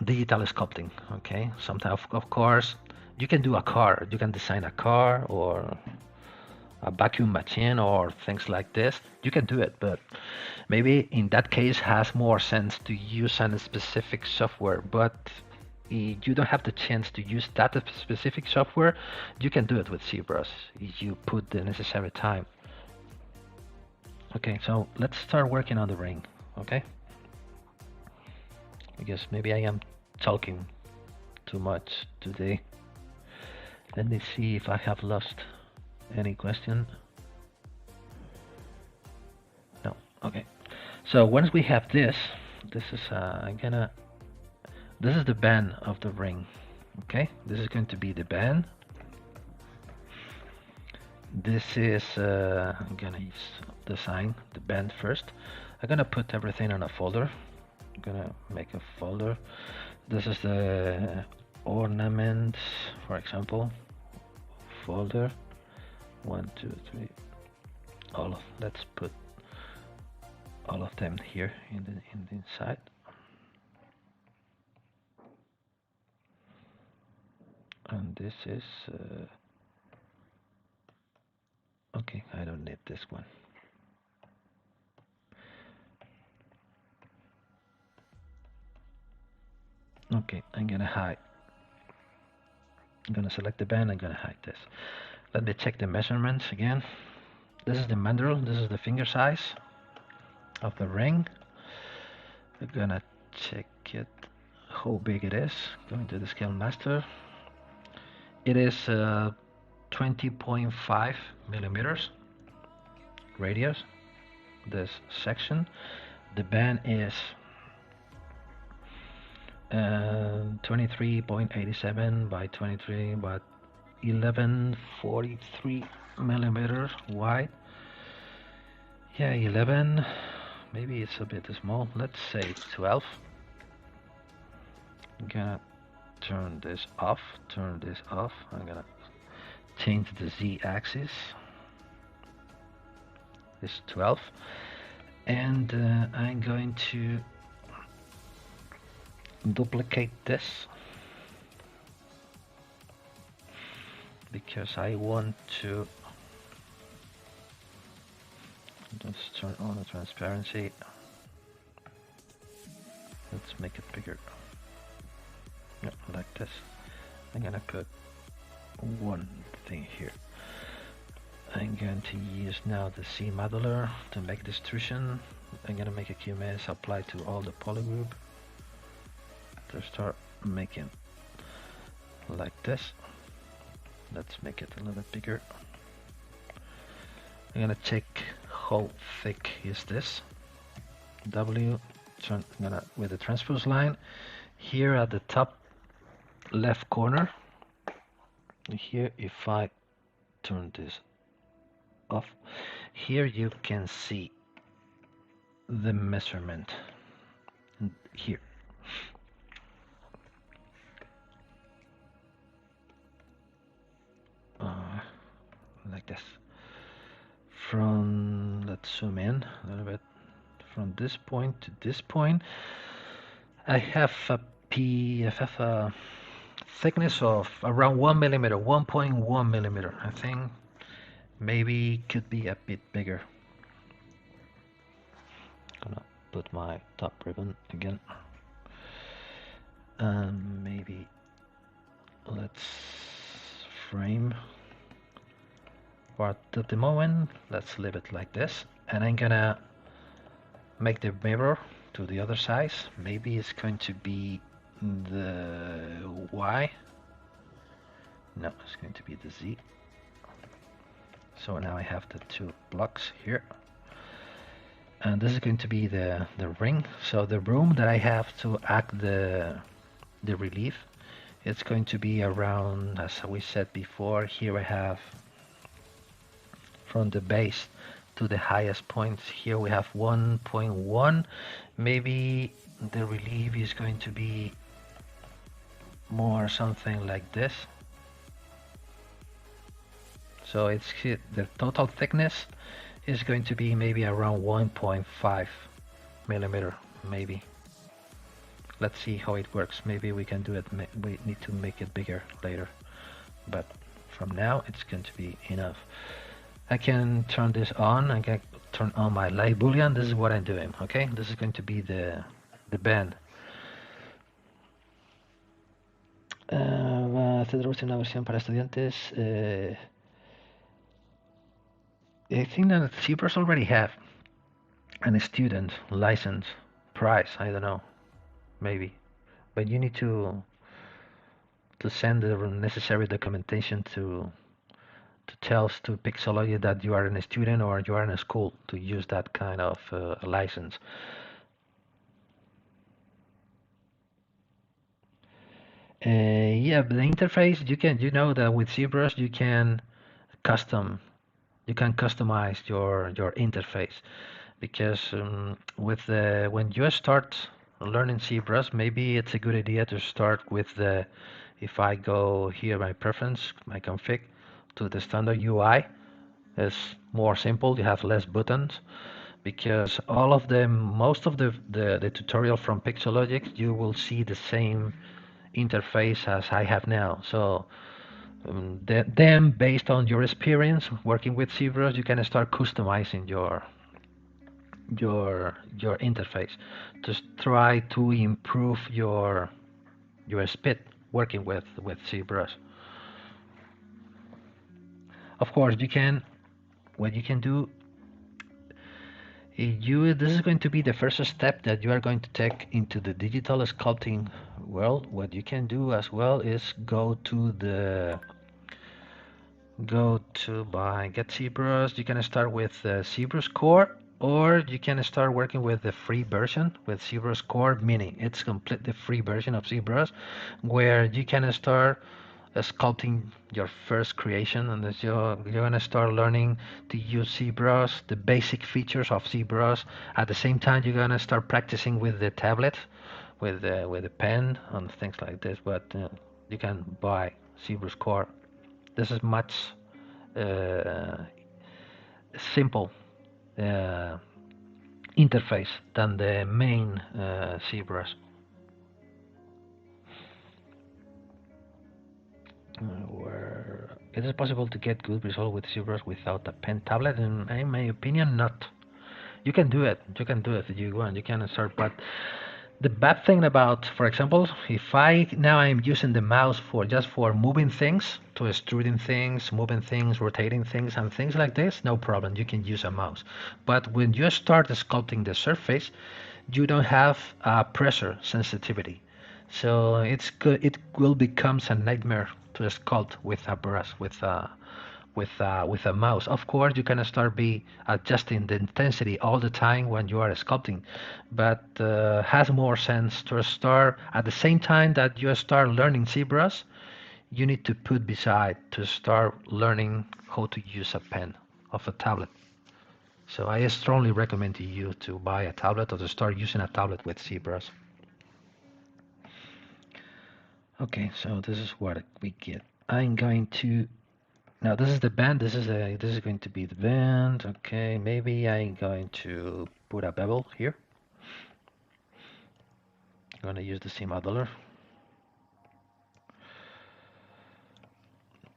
digital sculpting, okay? Sometimes, of course, you can do a car. You can design a car or a vacuum machine or things like this. You can do it, but maybe in that case has more sense to use a specific software. But you don't have the chance to use that specific software, you can do it with ZBrush. You put the necessary time. Okay, so let's start working on the ring. Okay, because maybe I am talking too much today. Let me see if I have lost any question. No. Okay. So once we have this is this is the band of the ring. Okay, this is going to be the band. This is I'm gonna design the band first. I'm gonna put everything in a folder. I'm gonna make a folder. This is the ornaments, for example, folder 1, 2, 3. Let's put all of them here in the inside. And this is okay, I don't need this one. Okay, I'm gonna hide. I'm gonna select the band, I'm gonna hide this. Let me check the measurements again. This is the mandrel, this is the finger size of the ring. We're gonna check it, how big it is. Going to the scale master. It is 20.5 millimeters radius, this section. The band is 23.87 by 23 by 1143 millimeters wide. Yeah, 11, maybe it's a bit small. Let's say 12. I'm gonna turn this off. I'm gonna change the z-axis. It's 12, and I'm going to duplicate this because I want to just turn on the transparency. Let's make it bigger. Yeah, like this. I'm gonna put one thing here. I'm going to use now the C modular to make the extrusion. I'm gonna make a QMS apply to all the polygroup to start making like this. Let's make it a little bit bigger. I'm gonna check how thick is this. W, I'm gonna with the transpose line here at the top left corner. Here, if I turn this off, here you can see the measurement here. Like this. From, let's zoom in a little bit. From this point to this point, I have a thickness of around 1 millimeter, 1.1 millimeter. I think maybe could be a bit bigger. Gonna put my top ribbon again. Maybe let's frame. But at the moment, let's leave it like this. And I'm gonna make the mirror to the other side. Maybe it's going to be the Y. No, it's going to be the Z. So now I have the two blocks here. And this is going to be the ring. So the room that I have to act the relief, it's going to be around, as we said before, here I have from the base to the highest points. Here we have 1.1. Maybe the relief is going to be more something like this. So it's here, the total thickness is going to be maybe around 1.5 millimeter, maybe. Let's see how it works. Maybe we can do it, we need to make it bigger later, but from now it's going to be enough. I can turn this on. I can turn on my light boolean. This is what I'm doing. Okay, this is going to be the band. ZBrush tiene una versión para estudiantes. I think that ZBrush already have a student license price. I don't know, maybe, but you need to send the necessary documentation to tell to Pixologic that you are a student or you are in a school to use that kind of license. Yeah, but the interface you know that with ZBrush you can customize your interface, because when you start learning ZBrush, maybe it's a good idea to start with the, if I go here, my preference, my config, to the standard UI. It's more simple, you have less buttons, because most of the tutorial from Pixologic, you will see the same interface as I have now. So then based on your experience working with ZBrush, you can start customizing your interface to try to improve your speed working with ZBrush. Of course, what you can do, this is going to be the first step that you are going to take into the digital sculpting world. What you can do as well is go to by Get ZBrush. You can start with ZBrush Core, or you can start working with the free version with ZBrush Core Mini. It's completely free version of ZBrush, where you can start sculpting your first creation, and you're gonna start learning to use ZBrush, the basic features of ZBrush. At the same time, you're gonna start practicing with the tablet, with the pen and things like this. But you can buy ZBrush Core. This is much simple interface than the main ZBrush. Where it is possible to get good results with ZBrush without a pen tablet? In my opinion, not. You can do it. You can do it if you want. You can start, but the bad thing about, for example, if I'm using the mouse for just for moving things, to extruding things, moving things, rotating things, and things like this, no problem. You can use a mouse. But when you start sculpting the surface, you don't have pressure sensitivity. So it's good. It will become a nightmare to sculpt with a brush, with a mouse. Of course, you can start adjusting the intensity all the time when you are sculpting, but has more sense to start at the same time that you start learning ZBrush. You need to put beside to start learning how to use a pen of a tablet. So I strongly recommend to you to buy a tablet or to start using a tablet with ZBrush. Okay, so this is what we get. I'm going to, now this is the band. This is going to be the band. Okay, maybe I'm going to put a bevel here. I'm going to use the modeler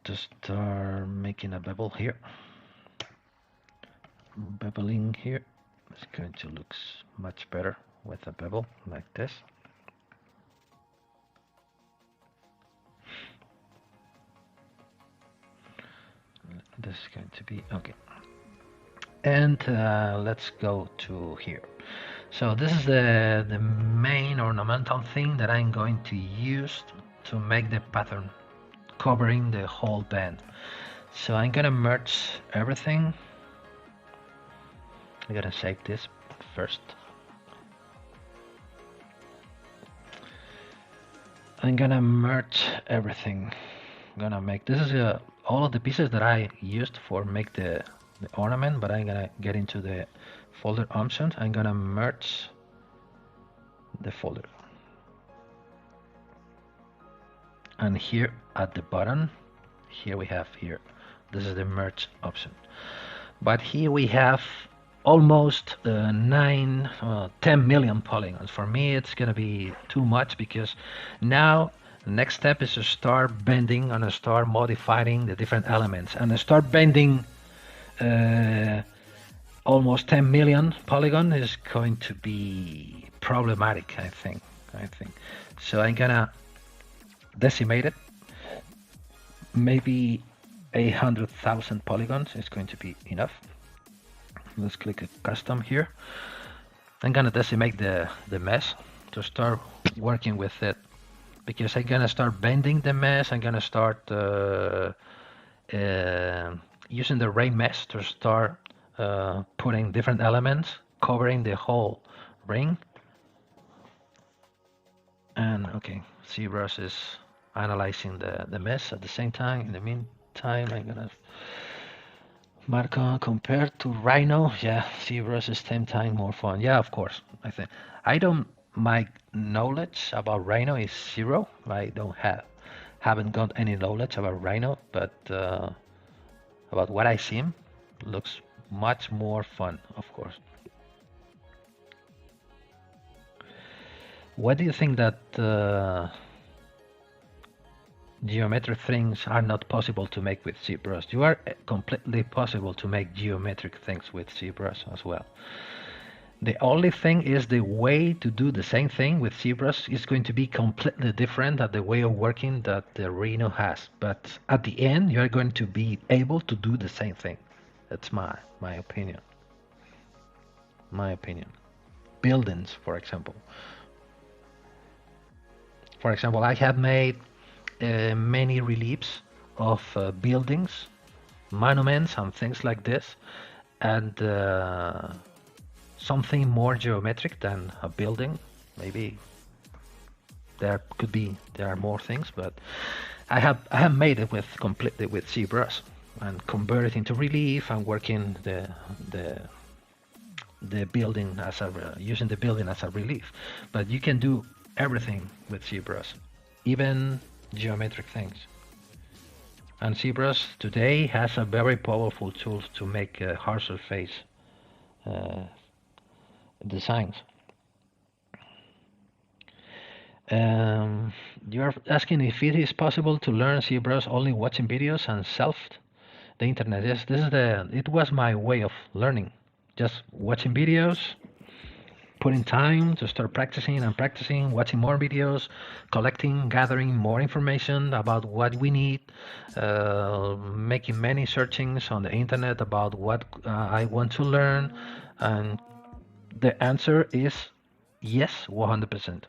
to start making a bevel here. Beveling here. It's going to look much better with a bevel like this. This is going to be okay. And let's go to here. So this is the main ornamental thing that I'm going to use to make the pattern covering the whole band. So I'm gonna merge everything. I'm gonna save this first. I'm gonna merge everything. I'm gonna make, this is all of the pieces that I used for make the ornament, but I'm gonna get into the folder options. I'm gonna merge the folder. And here at the bottom, here we have here, this is the merge option. But here we have almost 10 million polygons. For me, it's gonna be too much, because now the next step is to start bending and start modifying the different elements and start bending. Almost 10 million polygon is going to be problematic, I think. So I'm gonna decimate it maybe 800,000 polygons is going to be enough. Let's click custom here. I'm gonna decimate the mesh to start working with it, because I'm gonna start bending the mesh. I'm gonna start using the ray mesh to start putting different elements covering the whole ring. And okay, ZBrush is analyzing the mesh at the same time. In the meantime, I'm gonna mark on compared to Rhino. Yeah, ZBrush is 10 times more fun. Yeah, of course. My knowledge about Rhino is zero. I haven't got any knowledge about Rhino, but about what I see, looks much more fun, of course. What do you think that geometric things are not possible to make with ZBrush? You are completely possible to make geometric things with ZBrush as well. The only thing is the way to do the same thing with ZBrush is going to be completely different than the way of working that the Rhino has. But at the end, you're going to be able to do the same thing. That's my opinion. My opinion. Buildings, for example. For example, I have made many reliefs of buildings, monuments, and things like this, and something more geometric than a building. Maybe there are more things, but I have made it completely with ZBrush and convert it into relief and working the building as using the building as a relief. But you can do everything with ZBrush, even geometric things. And ZBrush today has a very powerful tool to make hard surface designs. You're asking if it is possible to learn ZBrush only watching videos and surf the internet. Yes, it was my way of learning, just watching videos, putting time to start practicing and practicing, watching more videos, collecting, gathering more information about what we need, making many searchings on the internet about what I want to learn, and the answer is yes, 100%.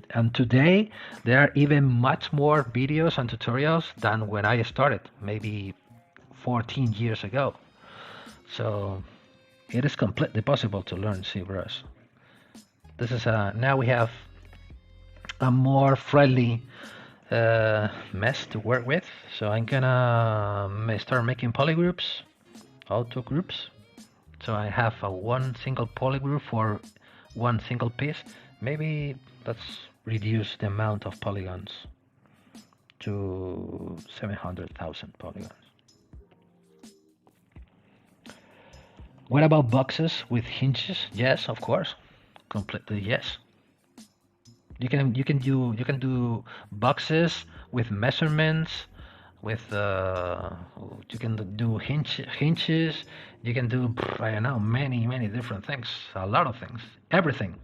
And today there are even much more videos and tutorials than when I started, maybe 14 years ago. So it is completely possible to learn ZBrush. This is now we have a more friendly mesh to work with. So I'm gonna start making polygroups, auto groups. So I have one single polygroup for one single piece. Maybe let's reduce the amount of polygons to 700,000 polygons. What about boxes with hinges? Yes, of course, completely yes. You can do boxes with measurements, with you can do hinges. You can do, I don't know, many different things, a lot of things, everything.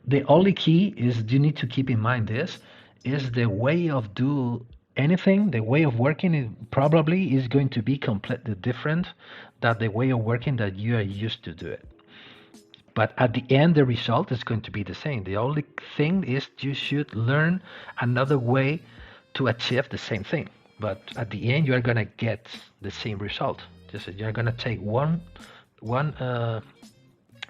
The only key is you need to keep in mind this is the way of do anything, the way of working probably is going to be completely different than the way of working that you are used to do it. But at the end, the result is going to be the same. The only thing is you should learn another way to achieve the same thing. But at the end, you are going to get the same result. Just you're going to take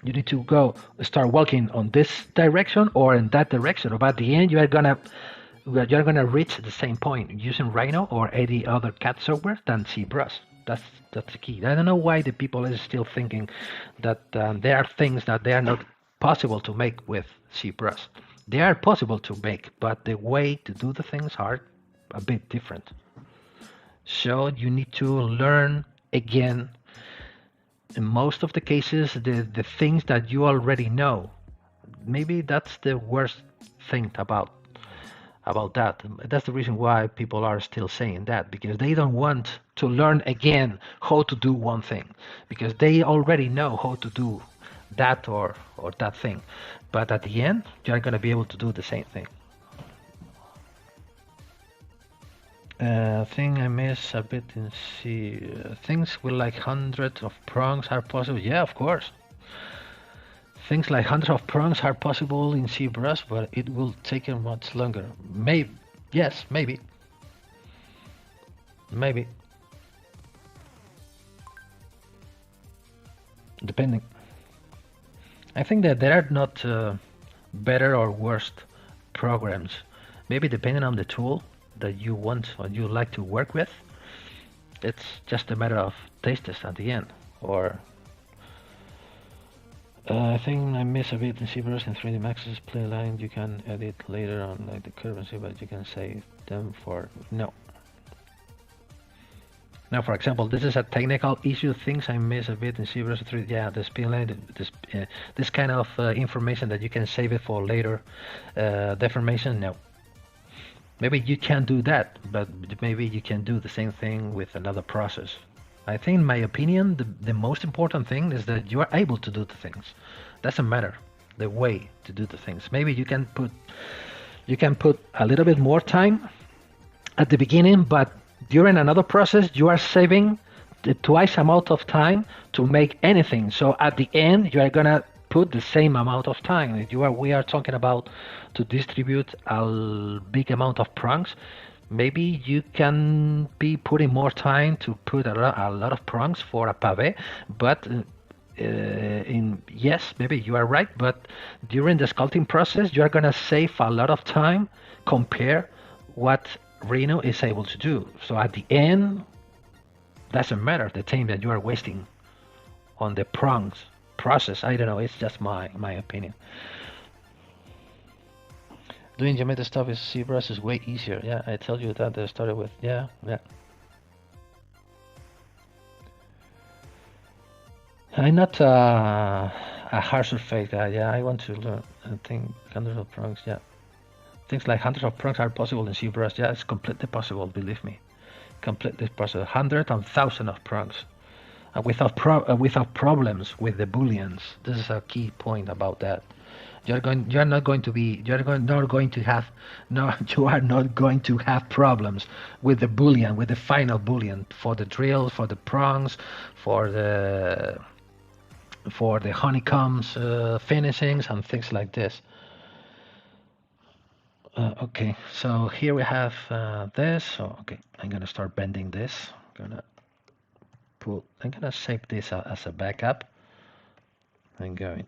you need to start walking on this direction or in that direction. But at the end, you're gonna reach the same point using Rhino or any other CAD software than ZBrush. That's the key. I don't know why the people are still thinking that there are things that they are not possible to make with ZBrush. They are possible to make, but the way to do the things are a bit different. So you need to learn again. In most of the cases, the things that you already know. Maybe that's the worst thing about that. That's the reason why people are still saying that, because they don't want to learn again how to do one thing, because they already know how to do that or that thing. But at the end, you're going to be able to do the same thing. Thing I miss a bit in C. Things with like hundreds of prongs are possible. Yeah, of course. Things like hundreds of prongs are possible in ZBrush, but it will take a much longer. Maybe, yes, maybe, maybe, depending. I think that there are not better or worse programs. Maybe depending on the tool that you want or you like to work with, it's just a matter of tastes at the end. Or I think I miss a bit in ZBrush in 3D Max's play line. You can edit later on like the currency, but you can save them for no. Now, for example, this is a technical issue. Things I miss a bit in ZBrush 3. Yeah, the spin line, this kind of information that you can save it for later deformation. No. Maybe you can do that, but maybe you can do the same thing with another process. I think, in my opinion, the most important thing is that you are able to do the things. Doesn't matter the way to do the things. Maybe you can put a little bit more time at the beginning, but during another process, you are saving the twice amount of time to make anything. So at the end, you are gonna put the same amount of time. We are talking about to distribute a big amount of prongs. Maybe you can be putting more time to put a lot of prongs for a pave, but yes, maybe you are right, but during the sculpting process, you are gonna save a lot of time compare what Reno is able to do. So at the end, doesn't matter the time that you are wasting on the prongs process. I don't know, it's just my opinion. Doing geometry stuff is ZBrush is way easier. Yeah, I tell you that I started with. Yeah. I'm not a hard surface guy. Yeah, I want to learn. I think hundreds of prongs. Yeah, things like hundreds of prongs are possible in ZBrush. Yeah, it's completely possible. Believe me, completely possible. Hundreds and thousands of prongs, without problems with the booleans. This is a key point about that. You are not going to have problems with the boolean, with the final boolean for the drill, for the prongs, for the honeycombs finishings and things like this. Okay, so here we have this. So okay, I'm gonna start bending this. I'm gonna save this as a backup. I'm going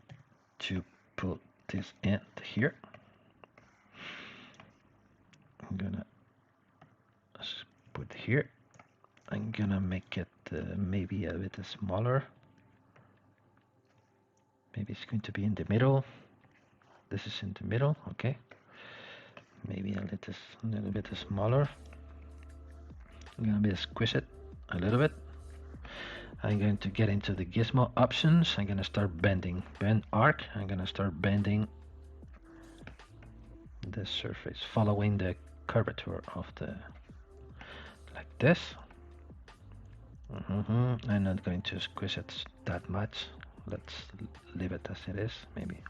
to put this in here. I'm gonna put here. I'm gonna make it maybe a bit smaller. Maybe it's going to be in the middle. This is in the middle, okay. Maybe a little bit smaller. I'm gonna squish it a little bit. I'm going to get into the gizmo options. I'm gonna start bending. Bend arc. I'm gonna start bending the surface, following the curvature of the, like this. I'm not going to squish it that much. Let's leave it as it is. Maybe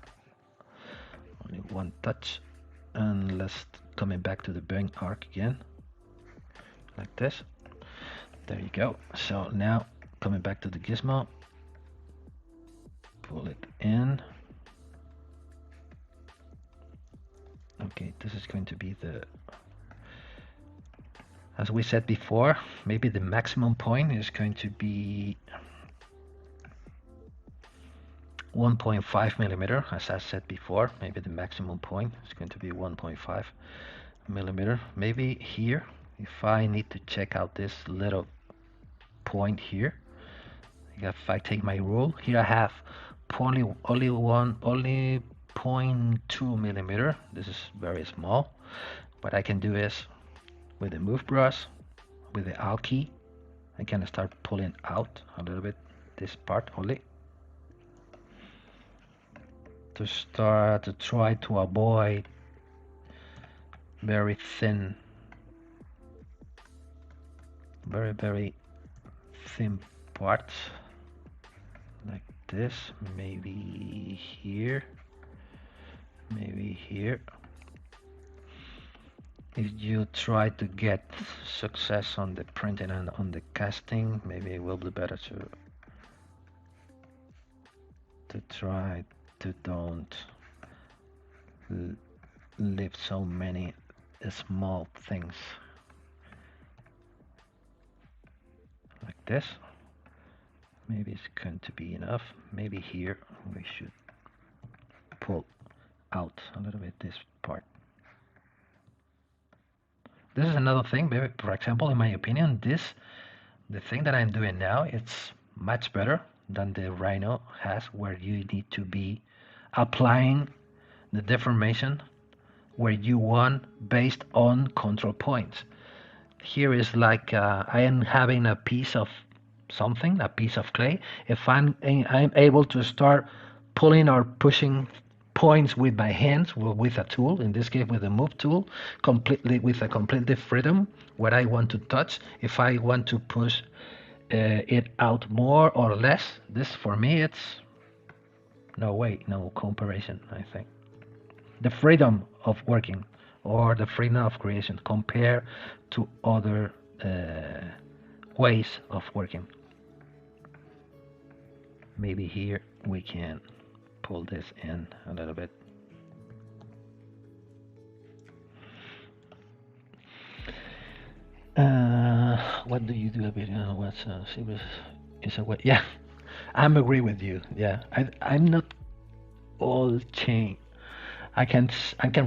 only one touch. And let's coming back to the bend arc again, like this. There you go. So now coming back to the gizmo, pull it in. Okay, this is going to be the, as we said before, maybe the maximum point is going to be 1.5 millimeter, as I said before. Maybe the maximum point is going to be 1.5 millimeter. Maybe here, if I need to check out this little point here, if I take my rule here, I have only 0.2 millimeter. This is very small. What I can do is with the move brush, with the Alt key, I can start pulling out a little bit this part only, to start to try to avoid very thin, very thin parts, like this. Maybe here, maybe here, If you try to get success on the printing and on the casting, maybe it will be better to try to don't leave so many small things like this. Maybe it's going to be enough. Maybe here we should pull out a little bit this part. This is another thing, maybe, for example, in my opinion, the thing that I'm doing now, it's much better than the Rhino has, where you need to be applying the deformation where you want based on control points. Here is like I am having a piece of something, a piece of clay. If I'm able to start pulling or pushing points with my hands, with a tool, in this case with the move tool, completely with a completely freedom what I want to touch. If I want to push it out more or less, this for me it's no way, no comparison. I think the freedom of working or the freedom of creation compared to other ways of working. Maybe here we can pull this in a little bit. What do you do a bit? What's is a way? Yeah, I'm agree with you. Yeah, I'm not all chain. I can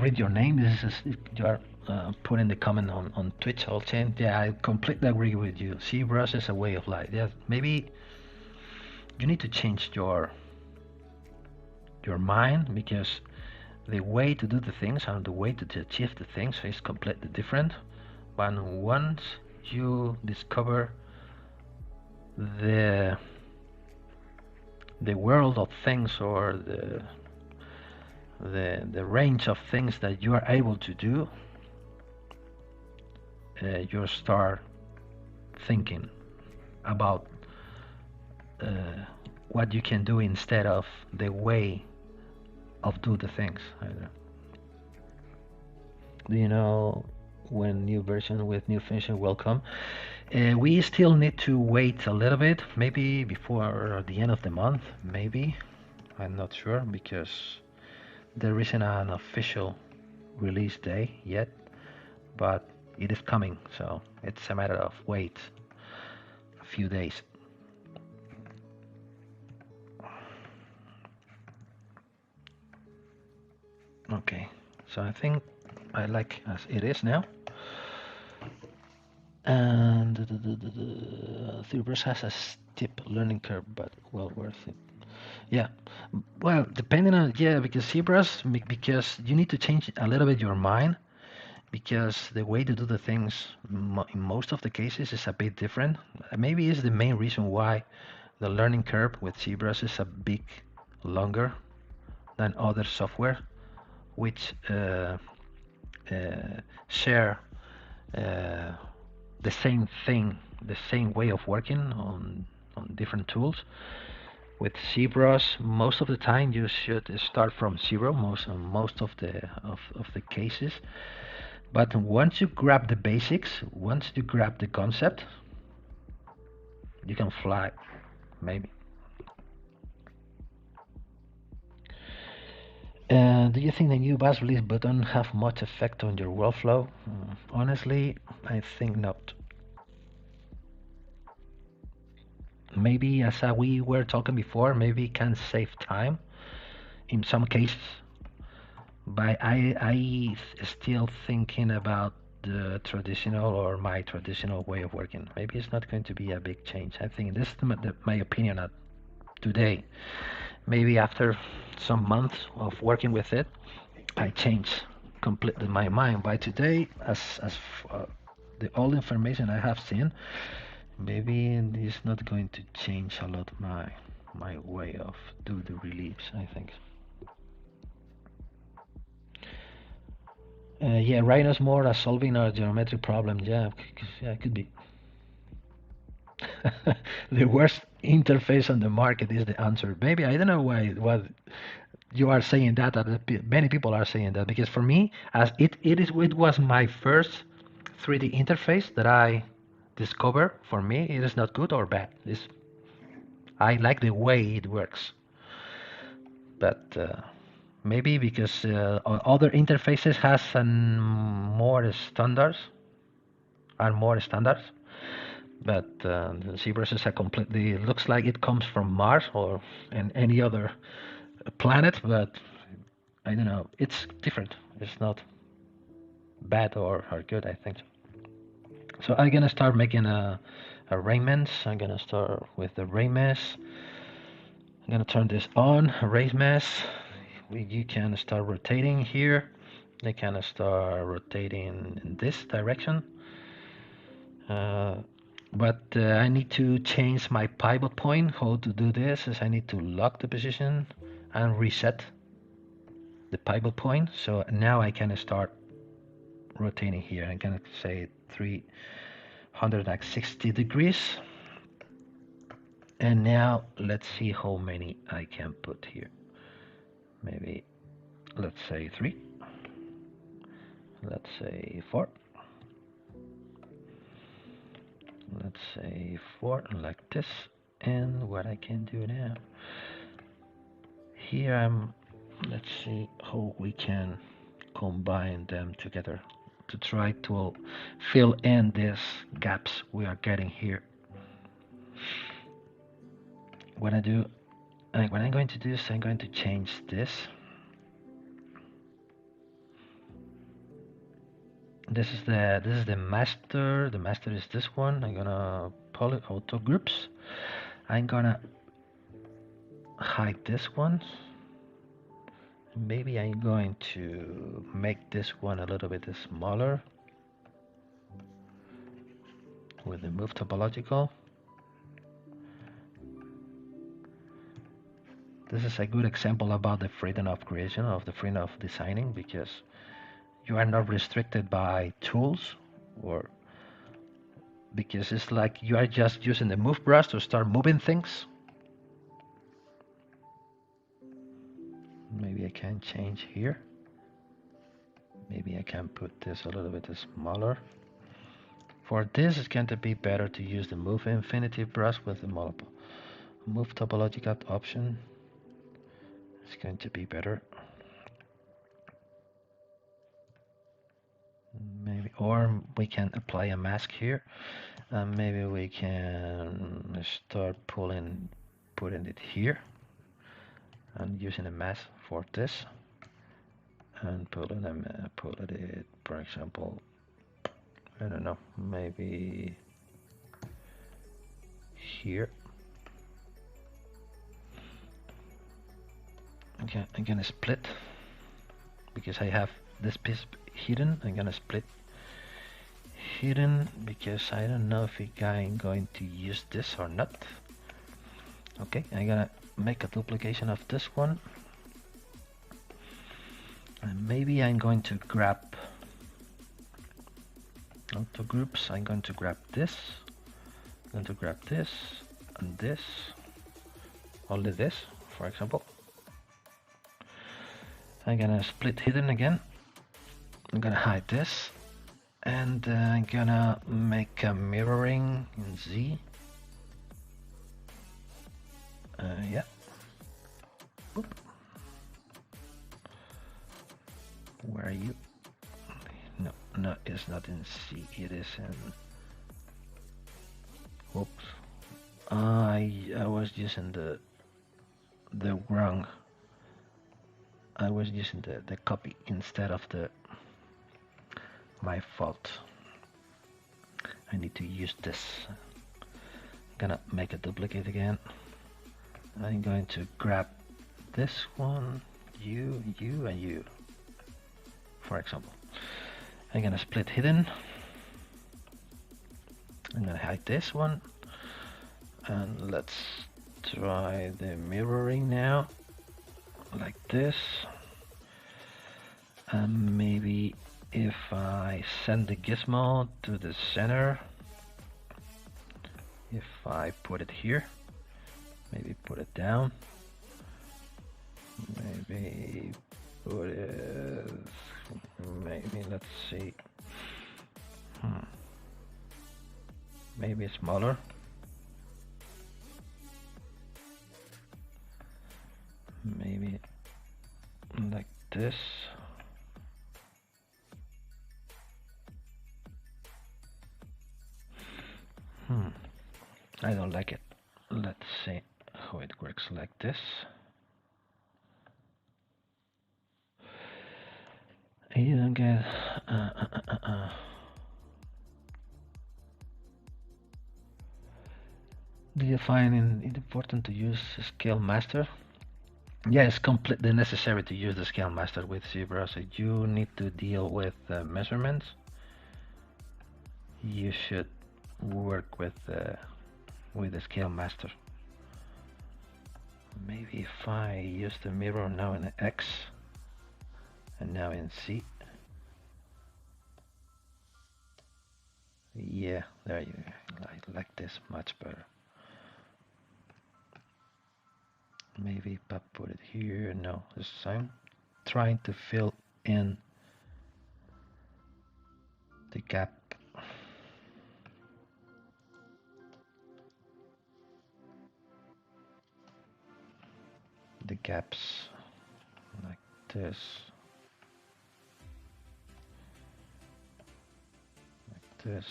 read your name. This is you are putting the comment on Twitch all chain. Yeah, I completely agree with you. ZBrush is a way of life. Yeah, maybe you need to change your mind, because the way to do the things and the way to achieve the things is completely different. But once you discover the world of things, or the range of things that you are able to do, you start thinking about what you can do instead of the way of do the things. Do you know when new version with new function will come? We still need to wait a little bit, maybe before the end of the month, maybe. I'm not sure, because there isn't an official release day yet, but it is coming, so it's a matter of wait a few days. Okay, so I think I like as it is now. And the ZBrush has a steep learning curve, but well worth it. Yeah, well, depending on, yeah, because ZBrush, because you need to change a little bit your mind, because the way to do the things in most of the cases is a bit different. Maybe it's the main reason why the learning curve with ZBrush is a bit longer than other software, which share the same thing, the same way of working on different tools. With ZBrush, most of the time you should start from zero, most of the cases. But once you grab the basics, once you grab the concept, you can fly, maybe. Do you think the new bus release button have much effect on your workflow? Honestly, I think not. Maybe, as we were talking before, maybe it can save time in some cases, but I still thinking about the traditional, or my traditional way of working. Maybe it's not going to be a big change. I think this is my opinion at today. Maybe after some months of working with it, I change completely my mind. By today, as the all information I have seen, maybe it's not going to change a lot my way of do the reliefs, I think. Yeah, Rhino's more a solving a geometric problem. Yeah, it could be. The worst interface on the market is the answer. Maybe I don't know why. What You are saying that, many people are saying that, because for me, as it was my first 3D interface that I discovered. For me, it is not good or bad. I like the way it works, but maybe because other interfaces has more standards, are more standards. But the ZBrush is a completely, looks like it comes from Mars or any other planet, but I don't know. It's different. It's not bad or good, I think. So I'm gonna start making arrangements. I'm gonna start with the ray mesh. I'm gonna turn this on, raise mesh. You can start rotating here. They can start rotating in this direction. But I need to change my pivot point. How to do this is I need to lock the position and reset the pivot point. So now I can start rotating here. I'm gonna say 360 degrees. And now let's see how many I can put here. Maybe let's say 3. Let's say 4. Let's say 4 like this. And what I can do now, here let's see how we can combine them together to try to fill in these gaps we are getting here. What I'm going to do is I'm going to change this. This is the master. The master is this one. I'm gonna auto groups. I'm gonna hide this one. Maybe I'm going to make this one a little bit smaller with the move topological. This is a good example about the freedom of creation, of the freedom of designing, because you are not restricted by tools, or because it's like you are just using the move brush to start moving things. Maybe I can change here. Maybe I can put this a little bit smaller. For this, it's going to be better to use the move infinity brush with the move topological option. It's going to be better. Maybe, or we can apply a mask here, and maybe we can start putting it here, and using a mask for this, and put it, for example, I don't know, maybe here. Okay, I'm gonna split because I have this piece hidden. I'm gonna split hidden because I don't know if I'm going to use this or not. Okay, I'm gonna make a duplication of this one, and maybe I'm going to grab auto groups. I'm going to grab this. I'm going to grab this and this, only this, for example. I'm gonna split hidden again. I'm gonna hide this, and I'm gonna make a mirroring in Z. Yeah. Boop. Where are you? No, it's not in C. It is in. Oops. I was using the wrong. I was using the copy instead of my fault. I need to use this. I'm gonna make a duplicate again. I'm going to grab this one, you, and you, for example. I'm gonna split hidden. I'm gonna hide this one, and let's try the mirroring now, like this. And maybe if I send the gizmo to the center, if I put it here, maybe put it down, Maybe put it, maybe let's see. Maybe smaller. Maybe like this. I don't like it. Let's see how it works like this. You don't get. Do you find it important to use Scale Master? Yeah, it's completely necessary to use the Scale Master with ZBrush. You need to deal with measurements. You should work with the Scale Master. Maybe if I use the mirror now in X and now in C. Yeah, there you go. I like this much better. Maybe if I put it here, no, I'm trying to fill in the gap. The gaps like this. Like this.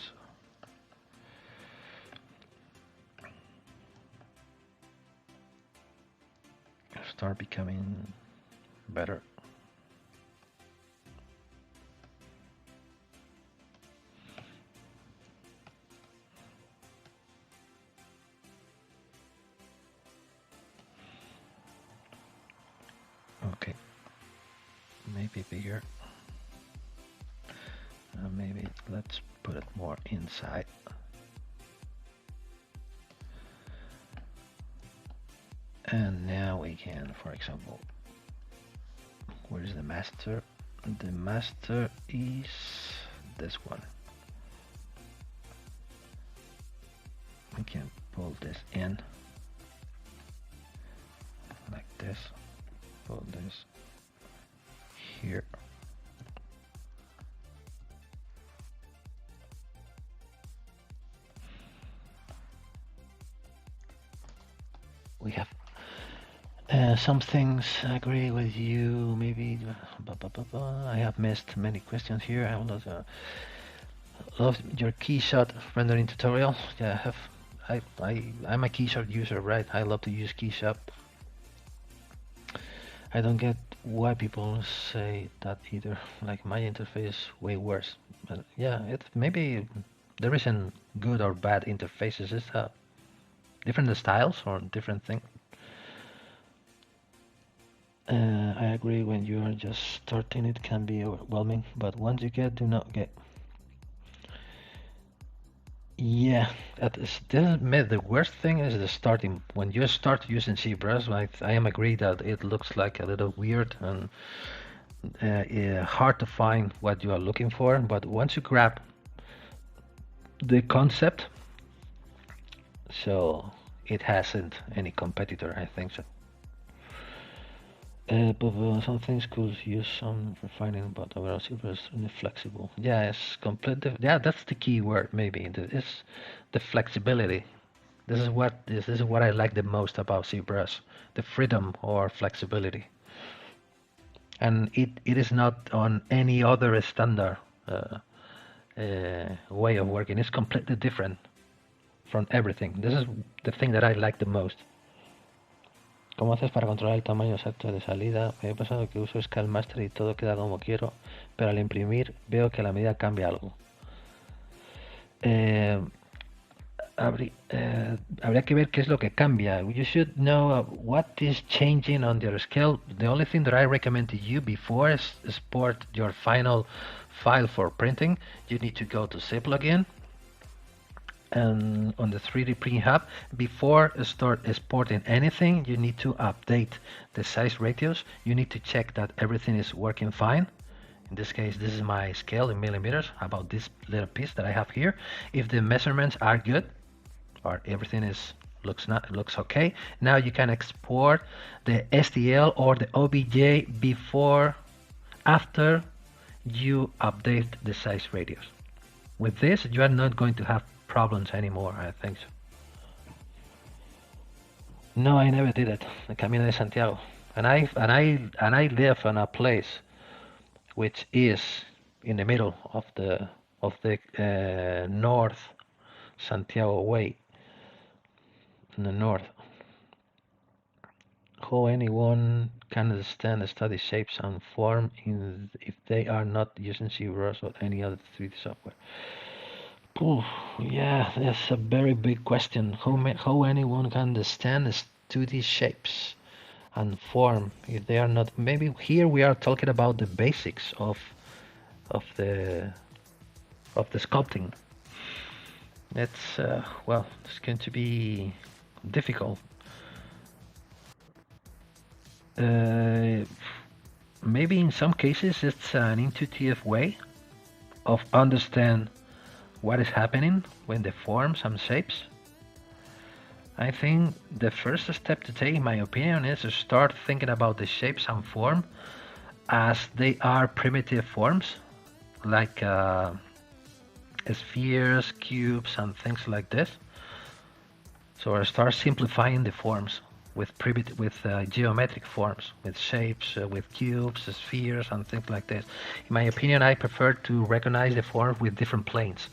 Start becoming better. Okay, maybe bigger. Maybe let's put it more inside. And now we can, for example, where is the master? The master is this one. We can pull this in like this, pull this here. We have some things I agree with you. Maybe I have missed many questions here. I love your Keyshot rendering tutorial. Yeah, I'm a Keyshot user, right? I love to use Keyshot. I don't get why people say that either. Like my interface way worse. But yeah, maybe there isn't good or bad interfaces. It's different styles or different things. I agree, when you are just starting it can be overwhelming, but once you do not get. Yeah, the worst thing is the starting. When you start using ZBrush, I am agree that it looks like a little weird and hard to find what you are looking for, but once you grab the concept, so it hasn't any competitor, I think so. But some things could use some refining, but overall ZBrush is really flexible. Yeah, it's completely. Yeah, that's the key word. Maybe it's the flexibility. This is what I like the most about ZBrush, the freedom or flexibility. And it is not on any other standard way of working. It's completely different from everything. This is the thing that I like the most. ¿Cómo haces para controlar el tamaño exacto de salida? Me he pasado que uso Scale Master y todo queda como quiero, pero al imprimir veo que la medida cambia algo. Habría que ver qué es lo que cambia. You should know what is changing on your scale. The only thing that I recommend to you before export your final file for printing, you need to go to ZBrush and on the 3D Print Hub, before start exporting anything, you need to update the size ratios. You need to check that everything is working fine. In this case, this is my scale in millimeters about this little piece that I have here. If the measurements are good, or everything looks okay. Now you can export the STL or the OBJ after you update the size radius. With this, you are not going to have problems anymore, I think so. No, I never did it. The Camino de Santiago, and I live in a place which is in the middle of the North Santiago way, in the north. How anyone can understand and study shapes and form if they are not using ZBrush or any other 3D software? Ooh, yeah, that's a very big question. How anyone can understand 2D shapes and form if they are not? Maybe here we are talking about the basics of the sculpting. It's well, it's going to be difficult. Maybe in some cases it's an intuitive way of understand what is happening when they form some shapes. I think the first step to take, in my opinion, is to start thinking about the shapes and form as they are primitive forms, like spheres, cubes, and things like this. So I start simplifying the forms with geometric forms, with shapes, with cubes, spheres, and things like this. In my opinion, I prefer to recognize the forms with different planes.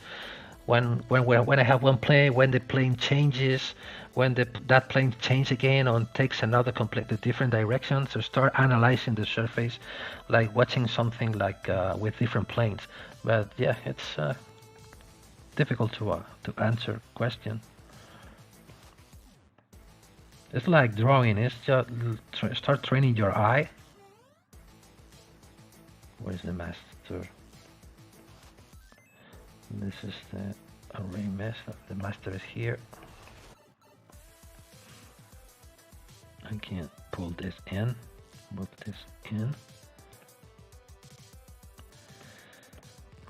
When I have one plane, when the plane changes, when that plane changes again or takes another completely different direction, so start analyzing the surface, like watching something like with different planes. But yeah, it's difficult to answer question. It's like drawing. It's just start training your eye. Where's the master? This is the array master. The master is here. I can pull this in, move this in.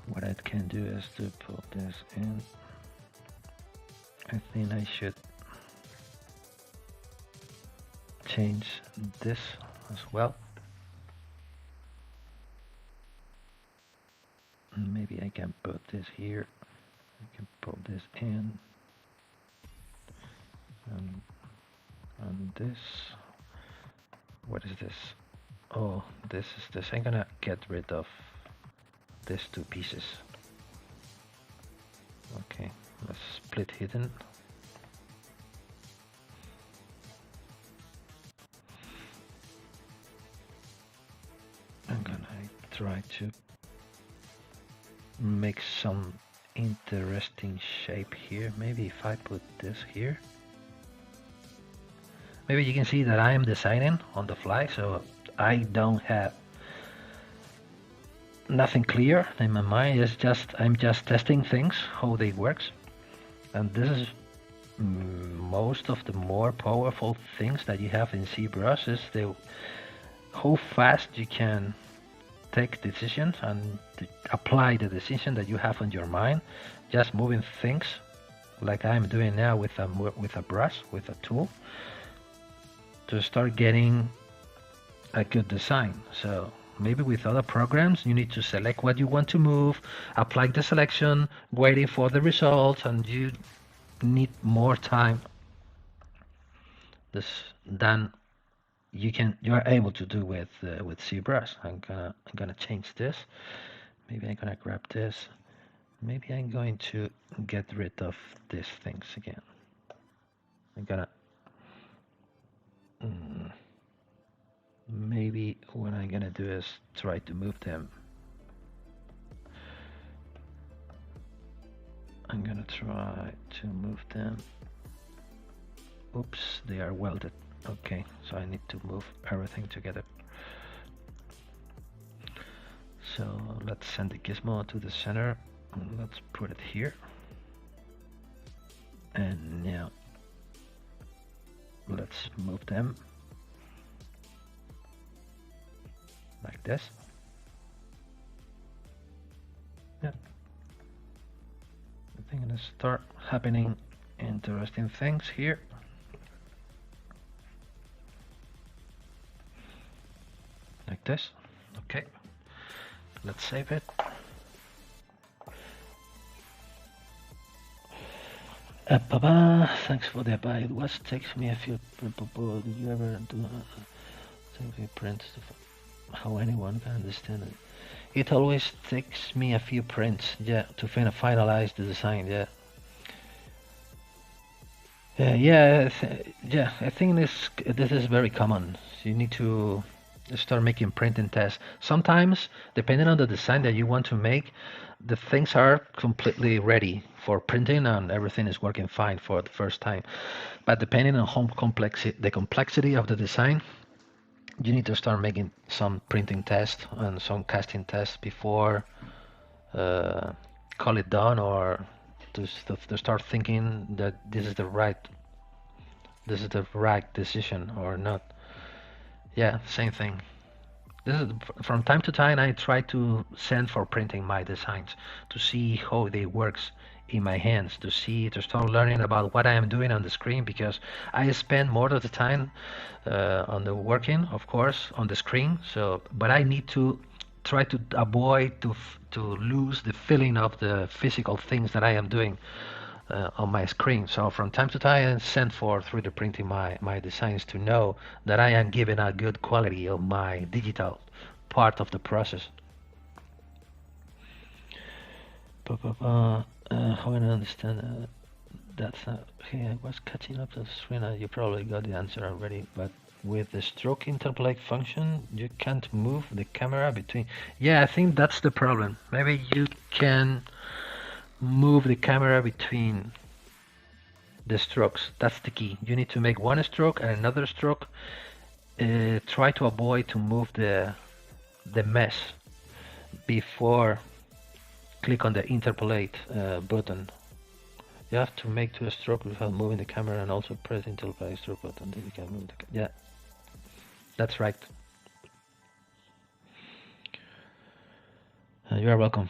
What I can do is to pull this in. I think I should change this as well. Maybe I can put this here. I can pull this in. And this. What is this? Oh, this is this. I'm gonna get rid of these two pieces. Okay, let's split hidden. I'm gonna try to make some interesting shape here. Maybe if I put this here, maybe you can see that I am designing on the fly, so I don't have nothing clear in my mind. It's just I'm just testing things, how they works, and this is most of the more powerful things that you have in ZBrush is how fast you can take decisions and apply the decision that you have on your mind, just moving things like I'm doing now with a brush, with a tool, to start getting a good design. So maybe with other programs you need to select what you want to move, apply the selection, waiting for the results, and you need more time than you are able to do with ZBrush. I'm gonna change this. Maybe I'm gonna grab this. Maybe I'm going to get rid of these things again. I'm gonna maybe what I'm gonna do is try to move them. I'm gonna try to move them. Oops, they are welded. Okay, so I need to move everything together. So let's send the gizmo to the center. Let's put it here. And now let's move them like this. Yeah. I think gonna start happening interesting things here. this. Okay, let's save it. Thanks for the abide. What takes me a few. Did you ever do prints? How anyone can understand it? It always takes me a few prints, yeah, to finalize the design, yeah. Yeah, I think this is very common. You need to start making printing tests. Sometimes, depending on the design that you want to make, the things are completely ready for printing and everything is working fine for the first time. But depending on how the complexity of the design, you need to start making some printing tests and some casting tests before call it done, or to start thinking that this is the right decision or not. Yeah, same thing. This is from time to time I try to send for printing my designs to see how they works in my hands, to start learning about what I am doing on the screen, because I spend more of the time on the working, of course, on the screen. So, but I need to try to avoid to lose the feeling of the physical things that I am doing on my screen. So from time to time I send for 3D printing my designs to know that I am giving a good quality of my digital part of the process. How can I understand that's okay, I was catching up to the screen. You probably got the answer already, but with the stroke interpolate function, you can't move the camera between. Yeah, I think that's the problem. Maybe you can move the camera between the strokes. That's the key. You need to make one stroke and another stroke. Try to avoid to move the mesh before click on the interpolate button. You have to make 2 strokes without moving the camera and also press interpolate stroke button. Then you can move the yeah, that's right. You are welcome.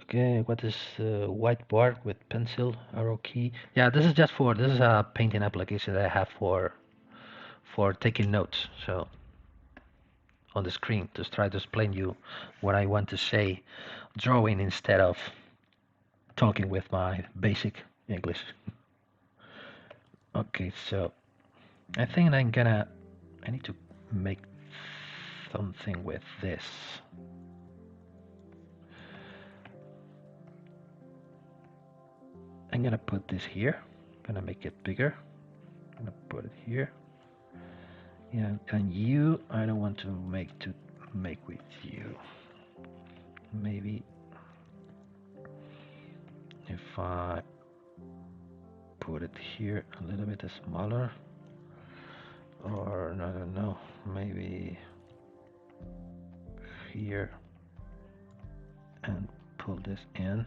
Okay, what is white bar with pencil arrow key? Yeah, this is just for this is a painting application that I have for taking notes. So on the screen to try to explain you what I want to say, drawing instead of talking with my basic English. Okay, so I think I need to make something with this. I'm gonna put this here. I'm gonna make it bigger. I'm gonna put it here. Yeah, and you, I don't want to make with you. Maybe if I put it here a little bit smaller, or I don't know, maybe here, and pull this in.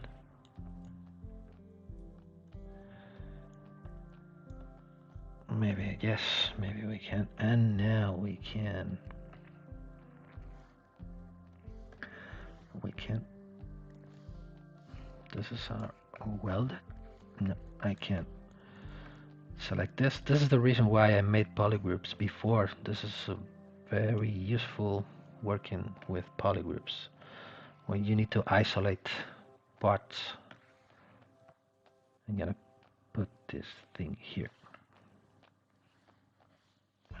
Maybe, yes, maybe we can. And now we can. This is our weld. No, I can't select this. This is the reason why I made polygroups before. This is very useful working with polygroups when you need to isolate parts. I'm gonna put this thing here.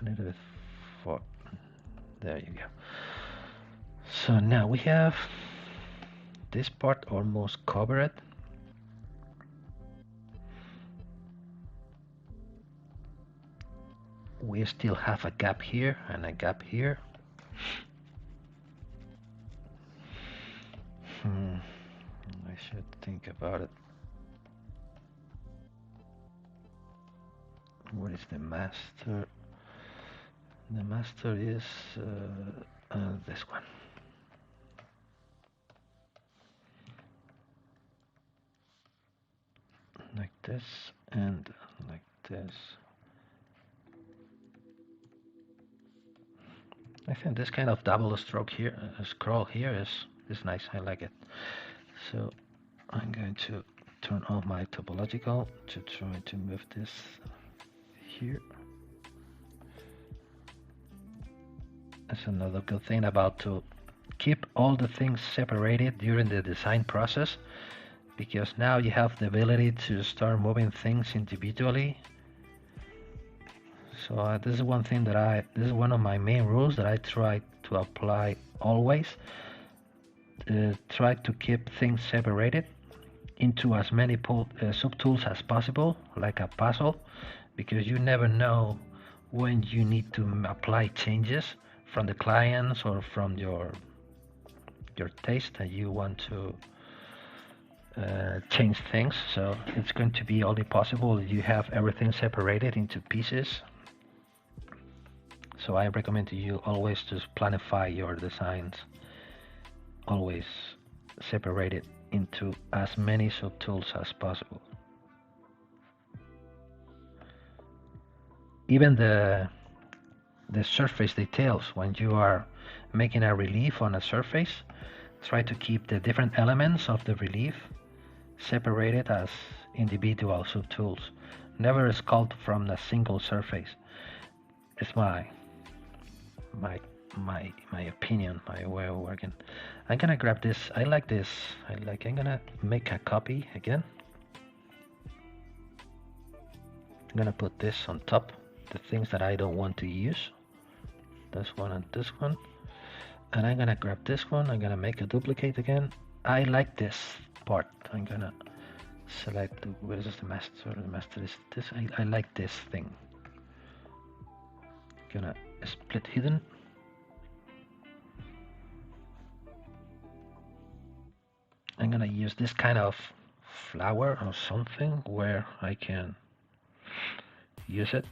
A little bit for there you go. So now we have this part almost covered. We still have a gap here and a gap here. I should think about it. What is the master? The master is this one. Like this and like this. I think this kind of double stroke here, scroll here is nice. I like it. So I'm going to turn off my topological to try to move this here. That's another good thing about to keep all the things separated during the design process, because now you have the ability to start moving things individually. So this is one thing that this is one of my main rules that I try to apply always. Try to keep things separated into as many subtools as possible, like a puzzle, because you never know when you need to apply changes from the clients or from your taste that you want to change things. So it's going to be only possible if you have everything separated into pieces. So I recommend to you always to planify your designs, always separate it into as many subtools as possible. Even the surface details, when you are making a relief on a surface, try to keep the different elements of the relief separated as individual subtools. Never sculpt from a single surface. It's my opinion, my way of working. I'm gonna grab this. I like this. I'm gonna make a copy again. I'm gonna put this on top, the things that I don't want to use. This one and this one. And I'm gonna grab this one. I'm gonna make a duplicate again. I like this part. I'm gonna select, where is the master? The master is this. I like this thing. Gonna split hidden. I'm gonna use this kind of flower or something where I can use it.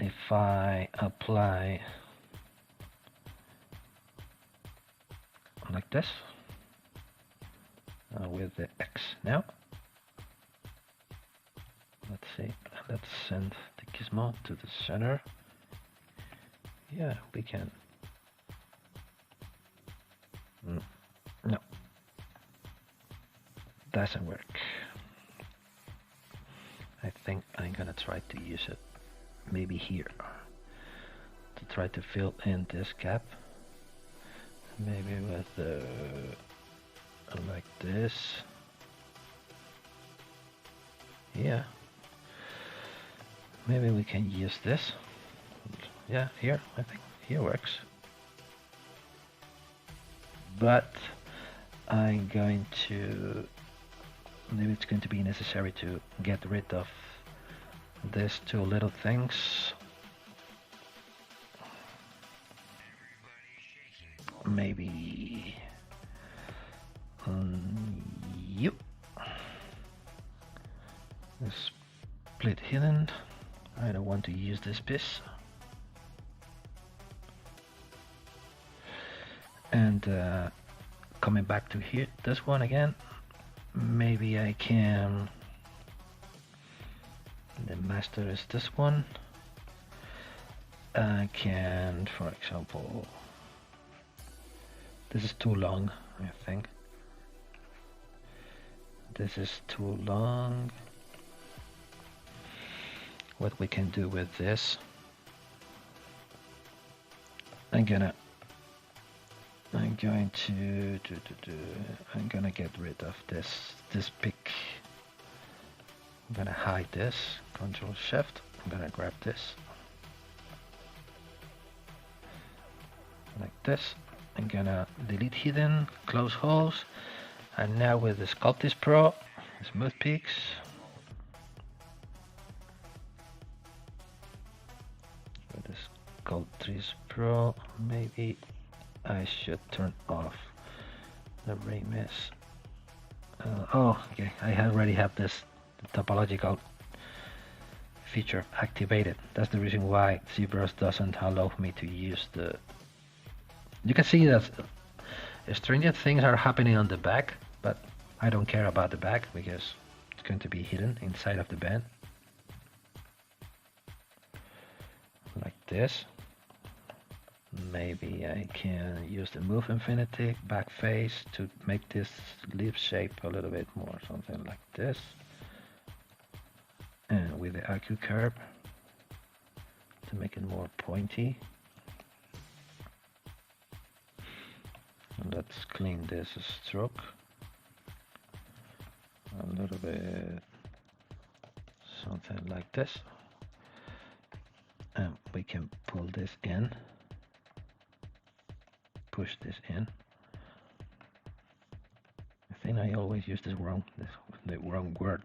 If I apply like this with the X now, let's see, let's send the gizmo to the center. Yeah, we can. No, doesn't work. I think I'm gonna try to use it maybe here to try to fill in this gap, maybe with like this. Yeah, maybe we can use this. Yeah, here, I think here works. But I'm going to, maybe it's going to be necessary to get rid of these two little things. Maybe you split hidden. I don't want to use this piece. And coming back to here, this one again, maybe I can, the master is this one. I can, for example, this is too long, I think. This is too long. What we can do with this, I'm gonna get rid of this pick. I'm gonna hide this, Control Shift. I'm gonna grab this like this. I'm gonna delete hidden, close holes, and now with the Sculpting Pro, smooth peaks. With the Sculpting Pro, maybe I should turn off the ray miss. Oh, okay, I already have this topological feature activated. That's the reason why ZBrush doesn't allow me to use the... You can see that stranger things are happening on the back, but I don't care about the back because it's going to be hidden inside of the band. Like this. Maybe I can use the move infinity back face to make this leaf shape a little bit more, something like this. And with the AQ curve to make it more pointy. Let's clean this stroke a little bit, something like this, and we can pull this in, push this in. I think I always use the wrong word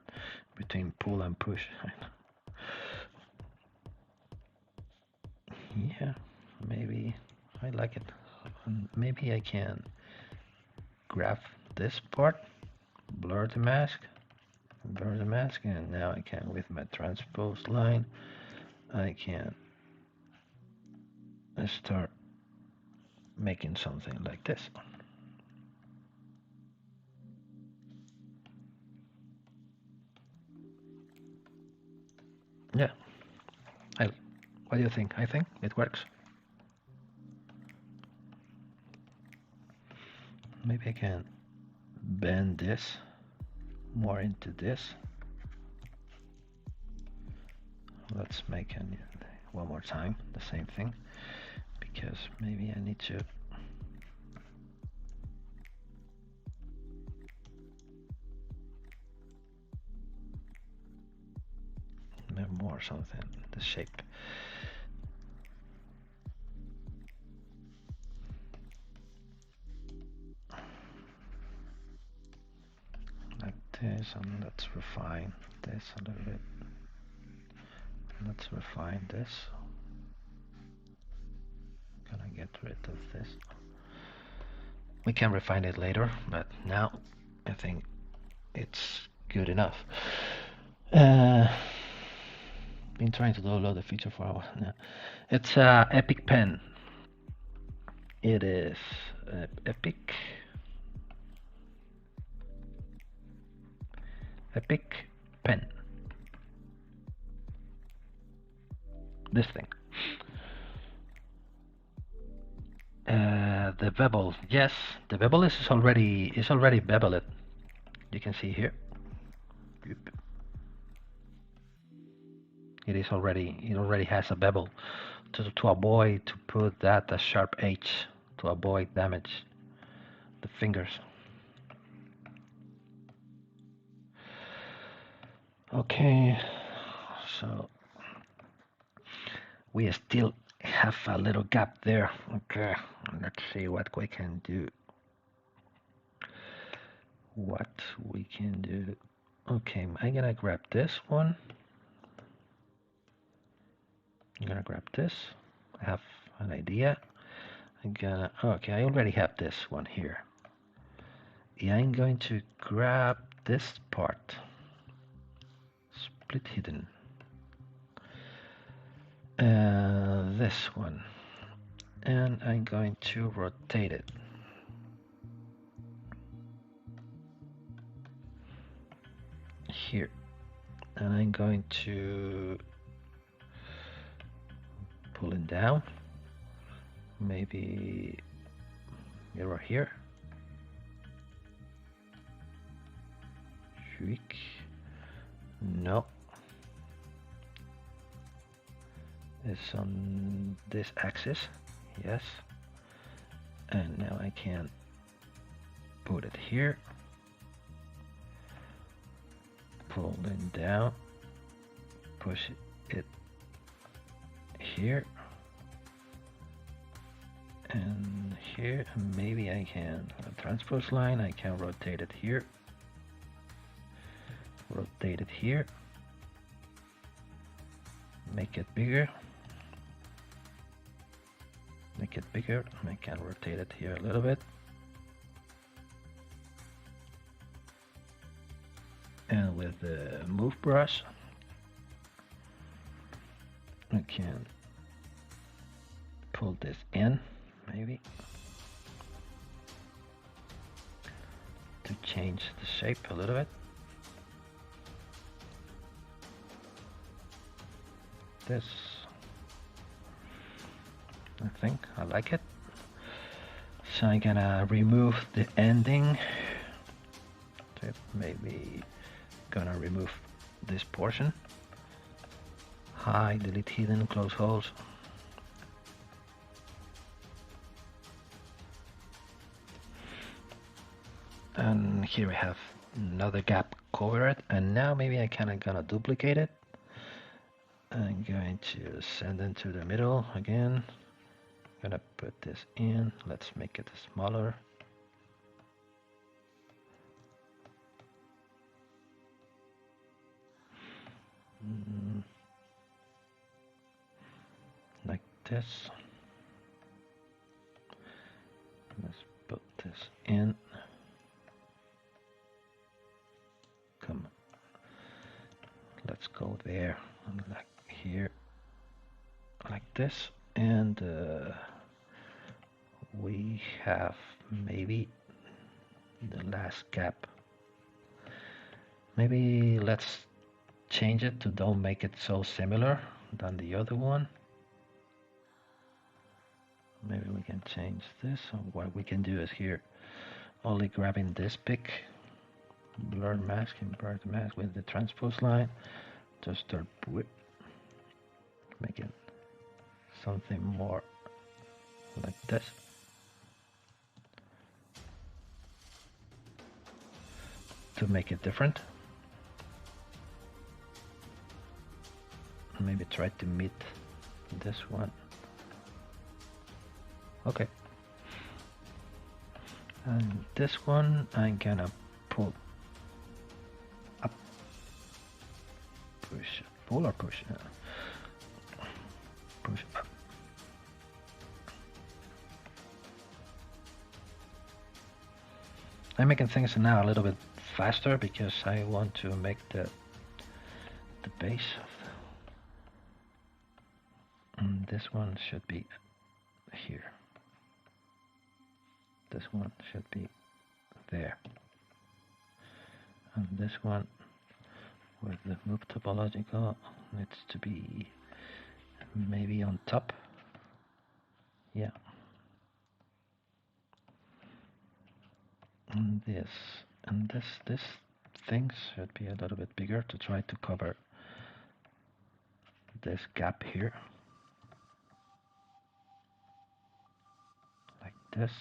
between pull and push. Yeah, maybe I like it. Maybe I can grab this part, blur the mask, and now I can, with my transpose line, I can start making something like this. Yeah. What do you think? I think it works. Maybe I can bend this more into this. Let's make one more time the same thing, because maybe I need to more something, the shape. Like this, and let's refine this a little bit. Let's refine this. I'm gonna get rid of this. We can refine it later, but now I think it's good enough. Been trying to download the feature for a while now. It's Epic Pen. It is Epic Pen. This thing. The bevel, yes, the bevel is already beveled. You can see here. It already has a bevel to avoid to put that a sharp edge to avoid damage the fingers. Okay, so we still have a little gap there. Okay, let's see what we can do. Okay, I'm gonna grab this one. I'm gonna grab this. I have an idea. Okay, I already have this one here. Yeah, I'm going to grab this part, split hidden, this one, and I'm going to rotate it. Here, and I'm going to pull it down, maybe mirror here. No, it's on this axis, yes, and now I can put it here, pull it down, push it here and here, and maybe I can transpose line, I can rotate it here, rotate it here, make it bigger, and I can rotate it here a little bit, and with the move brush I can pull this in, maybe, to change the shape a little bit. This, I think I like it. So I'm gonna remove the ending. Maybe gonna remove this portion. Hide, delete hidden, close holes. And here we have another gap covered, and now maybe I gonna duplicate it. I'm going to send it to the middle again. Gonna put this in. Let's make it smaller. Like this. Let's put this in. Come on. Let's go there, like here, like this, and we have maybe the last gap. Maybe let's change it to don't make it so similar than the other one. Maybe we can change this. So what we can do is here, only grabbing this pick, blur mask, invert mask with the transpose line, just start making something more like this. To make it different. Maybe try to meet this one. Okay. And this one I'm gonna pull up. Push, pull or push? Push up. I'm making things now a little bit faster because I want to make the base of and this one should be here. This one should be there. And this one with the move topological needs to be maybe on top. Yeah. And this thing should be a little bit bigger to try to cover this gap here. Like this.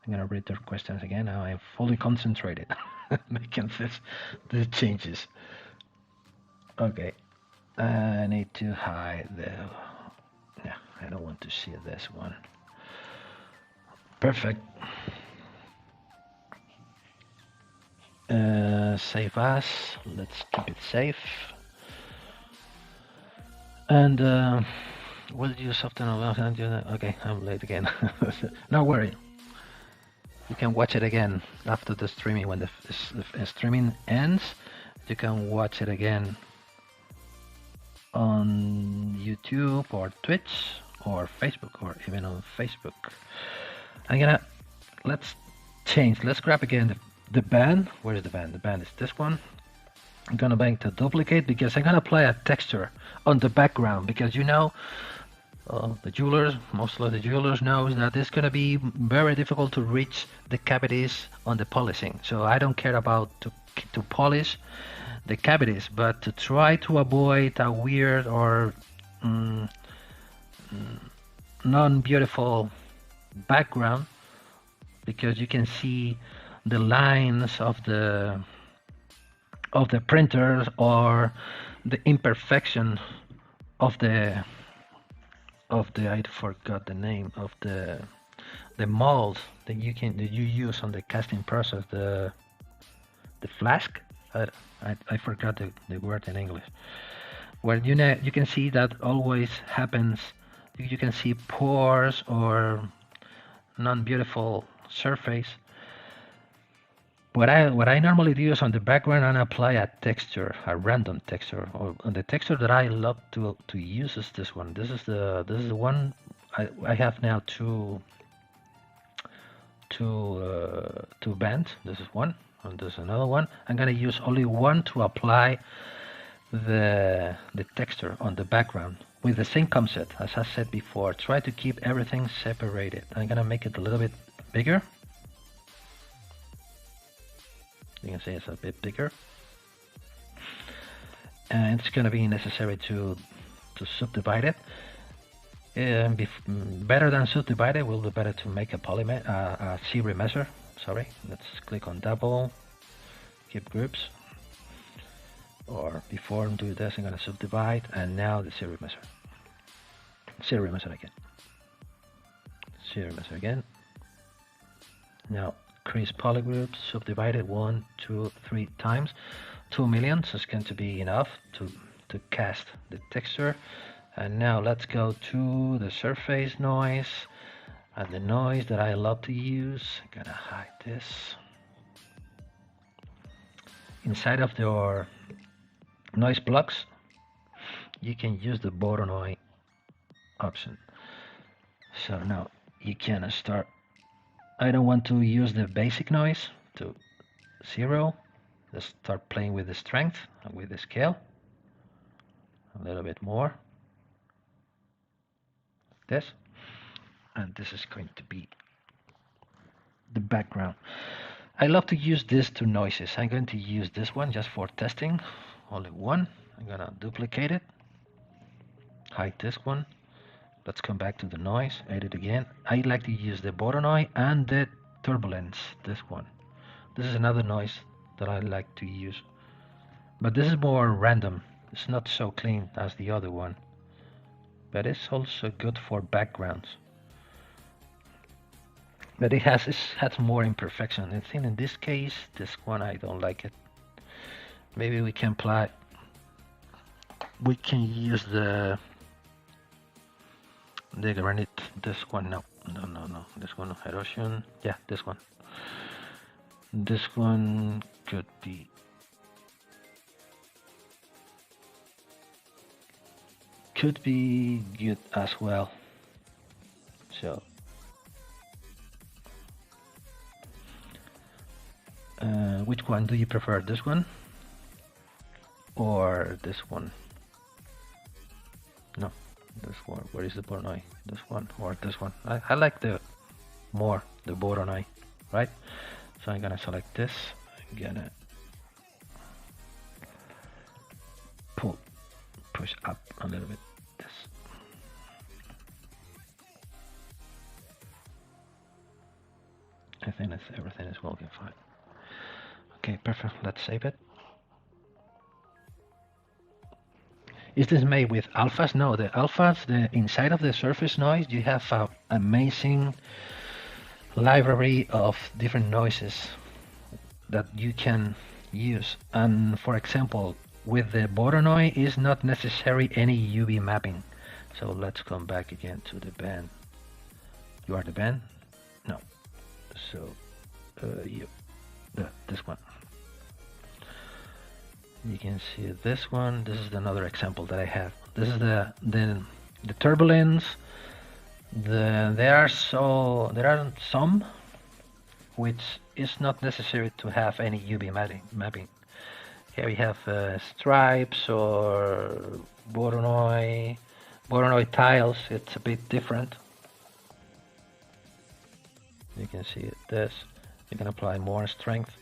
I'm gonna read their questions again. Now I'm fully concentrated making these changes. Okay. I need to hide the yeah, I don't want to see this one. Perfect. Save as. Let's keep it safe. And will you soften along? Okay, I'm late again. No worry. You can watch it again after the streaming. When the streaming ends, you can watch it again on YouTube or Twitch or Facebook or even on Facebook. Let's change. Let's grab again the band. Where is the band? The band is this one. I'm gonna make the duplicate because I'm gonna apply a texture on the background because you know the jewelers, most of the jewelers knows that it's gonna be very difficult to reach the cavities on the polishing. So I don't care about to polish the cavities, but to try to avoid a weird or non-beautiful background, because you can see the lines of the printers or the imperfection of the I forgot the name of the mold that you use on the casting process, the flask. I forgot the word in English. Where you can see that always happens. You can see pores or non-beautiful surface. What I normally do is on the background and apply a texture, a random texture, or the texture that I love to use is this one. This is the one I have now two bands. This is one, and there's another one. I'm gonna use only one to apply the texture on the background with the same concept as I said before. Try to keep everything separated. I'm gonna make it a little bit bigger. You can see it's a bit bigger, and it's going to be necessary to subdivide it. Better than subdivided will be better to make a series measure. Sorry, let's click on double, keep groups. Or before I do this, I'm gonna subdivide, and now the series measure. Series measure again. Series measure again. Now increase polygroups, subdivided 1, 2, 3 times. 2 million, so it's going to be enough to cast the texture. And now let's go to the surface noise, and the noise that I love to use. I'm gonna hide this. Inside of your noise blocks, you can use the Voronoi option. So now you can start. I don't want to use the basic noise to 0. Let's start playing with the strength and with the scale. A little bit more. Like this. And this is going to be the background. I love to use these two noises. I'm going to use this one just for testing. Only one. I'm gonna duplicate it. Hide this one. Let's come back to the noise. Edit again. I like to use the Voronoi and the turbulence. This one. This is another noise that I like to use. But this is more random. It's not so clean as the other one. But it's also good for backgrounds. But it has more imperfection. I think in this case, this one I don't like it. Maybe we can apply. We can use the granite. This one, no. This one, erosion. Yeah, this one. This one could be. Could be good as well. So. Which one do you prefer? This one or this one? No, this one. Where is the Voronoi? This one or this one? I like the Voronoi, right? So I'm gonna select this. I'm gonna push up a little bit. This. I think everything is working fine. Okay, perfect. Let's save it. Is this made with alphas? No, the alphas, the inside of the surface noise, you have an amazing library of different noises that you can use. And for example, with the Voronoi, is not necessary any UV mapping. So let's come back again to the band. You are the band? No. So this one. You can see this one. This is another example that I have. This is the turbulence. There are some which is not necessary to have any UV mapping. Here we have stripes or Voronoi tiles. It's a bit different. You can see this. You can apply more strength.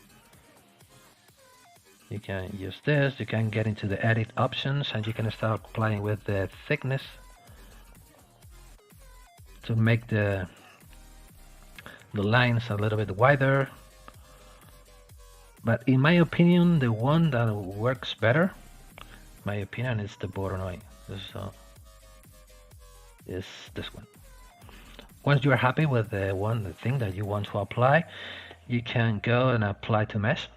You can use this. You can get into the edit options and you can start playing with the thickness to make the lines a little bit wider. But in my opinion, the one that works better, my opinion, is the Voronoi. Is this one. Once you are happy with the thing that you want to apply, you can go and apply to mesh.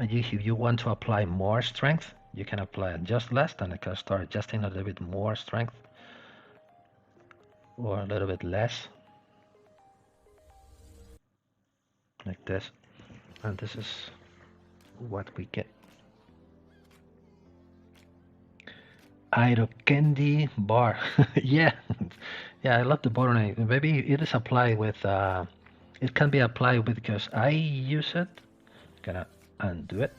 And if you want to apply more strength, you can apply just less, and I can start adjusting a little bit more strength or a little bit less, like this. And this is what we get. Aero Candy Bar. Yeah, I love the Voronoi. Maybe it is applied with. It can be applied with, because I use it. Gonna undo it.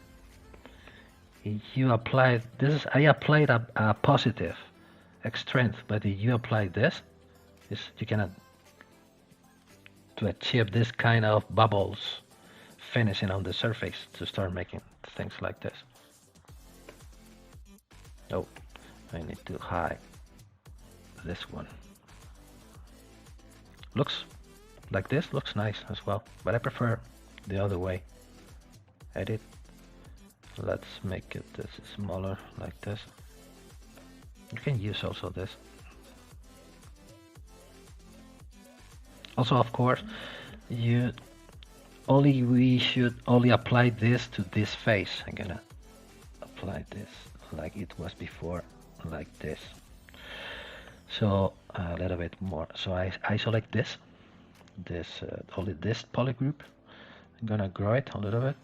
If you apply this, I applied a positive strength, but if you apply this, you cannot to achieve this kind of bubbles finishing on the surface to start making things like this. Oh, I need to hide this one. Looks like this, looks nice as well, but I prefer the other way. Edit. Let's make it this smaller, like this. You can use also this. Also, of course, we should only apply this to this face. I'm gonna apply this like it was before, like this. So a little bit more. So I select this only this polygroup. I'm gonna grow it a little bit,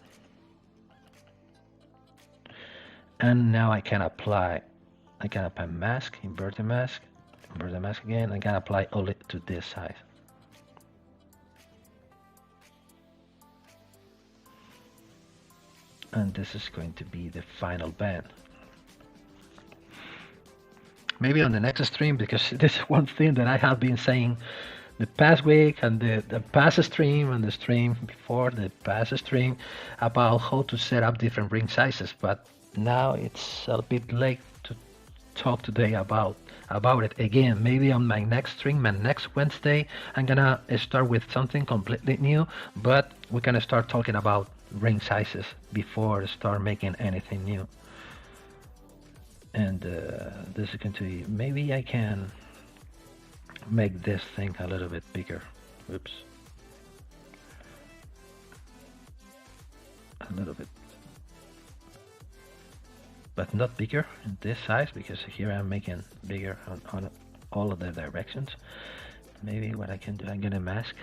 and now I can apply mask, invert the mask again. I can apply only to this size. And this is going to be the final band. Maybe on the next stream, because this is one thing that I have been saying the past week and the past stream and the stream before the past stream about how to set up different ring sizes, but now it's a bit late to talk today about it again. Maybe on my next stream, my next Wednesday, I'm gonna start with something completely new, but we're gonna start talking about ring sizes before start making anything new. And this is going to be, maybe I can make this thing a little bit bigger. Oops. A little bit. But not bigger in this size, because here I'm making bigger on all of the directions. Maybe what I can do, I'm gonna mask.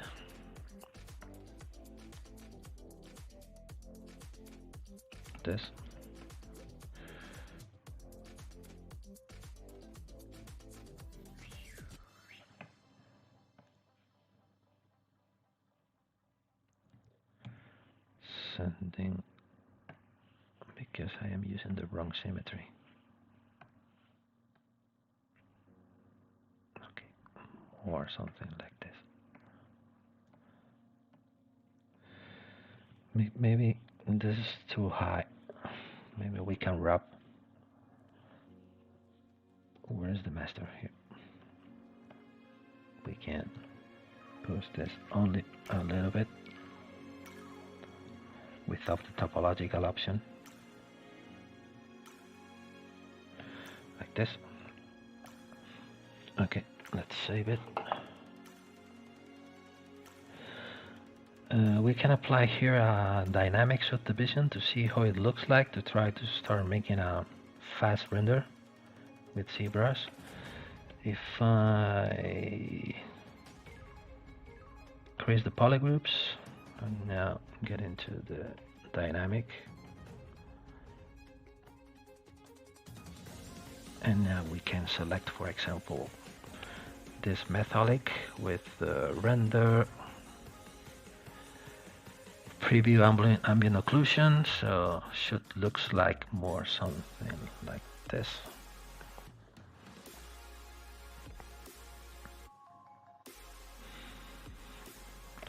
This. Sending, because I am using the wrong symmetry. Okay, or something like this. Maybe this is too high. Maybe we can wrap. Where is the master here? We can push this only a little bit without the topological option, like this. Okay, let's save it. We can apply here a dynamic subdivision to see how it looks like, to try to start making a fast render with ZBrush. If I increase the polygroups and now get into the dynamic, and now we can select, for example, this metallic with the render preview ambient occlusion, so should looks like more something like this.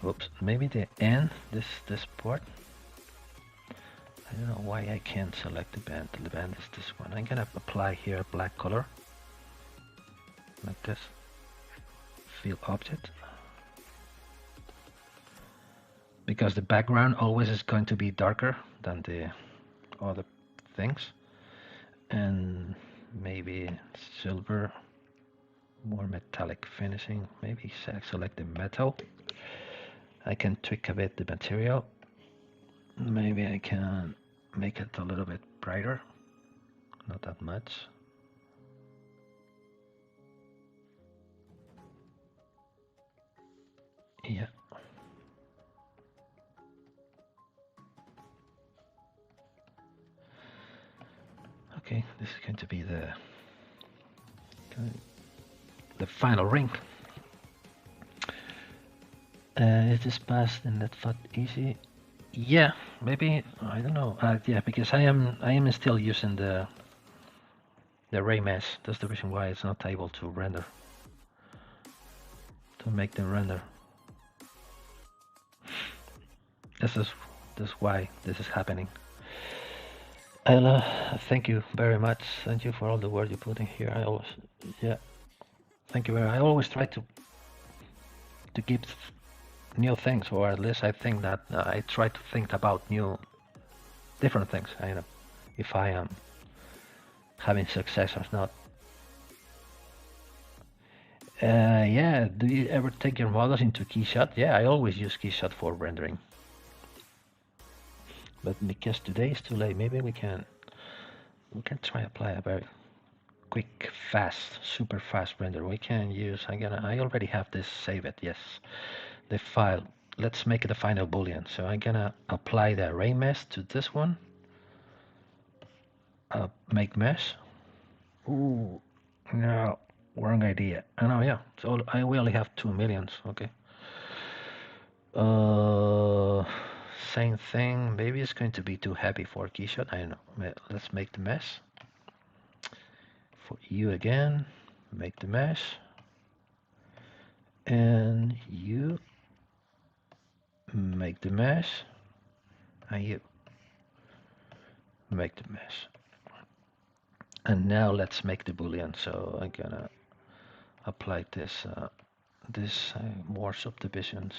Oops, maybe the end, this part. I don't know why I can't select the band. The band is this one. I'm gonna apply here a black color, like this. Fill object. Because the background always is going to be darker than the other things. And maybe silver, more metallic finishing. Maybe select the metal. I can tweak a bit the material. Maybe I can make it a little bit brighter, not that much. Yeah. Okay, this is going to be the final ring. Is this past and that's not easy? Yeah, maybe, I don't know. Yeah, because I am still using the ray mesh. That's the reason why it's not able to render, to make the render. This is why this is happening. Thank you very much. Thank you for all the work you put in here. I always, yeah, thank you very much. I always try to to give new things, or at least I think that I try to think about different things. I know if I am having success or not. Yeah, do you ever take your models into Keyshot? Yeah, I always use Keyshot for rendering. But because today is too late, maybe we can try apply a very quick, fast, super fast render. We can use, I already have this saved, yes. The file, let's make it a final boolean. So I'm gonna apply the array mesh to this one. Make mesh. Ooh, no, wrong idea. Oh no, yeah, so we only have 2 millions, okay. Same thing, maybe it's going to be too heavy for Keyshot, I don't know. Let's make the mesh. For you again, make the mesh. And you make the mesh. And you make the mesh. And now let's make the boolean. So I'm gonna apply this more subdivisions,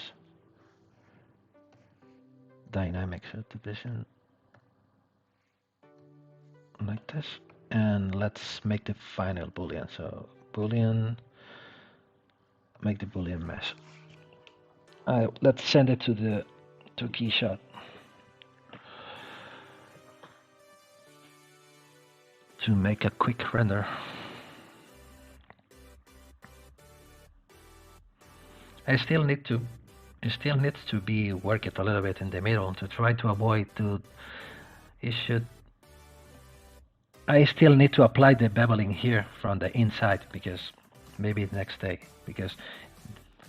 dynamic subdivision, like this. And let's make the final boolean. So boolean, make the boolean mesh. Let's send it to Keyshot. To make a quick render. It still needs to be worked a little bit in the middle to try to avoid I still need to apply the beveling here from the inside, because maybe next day, because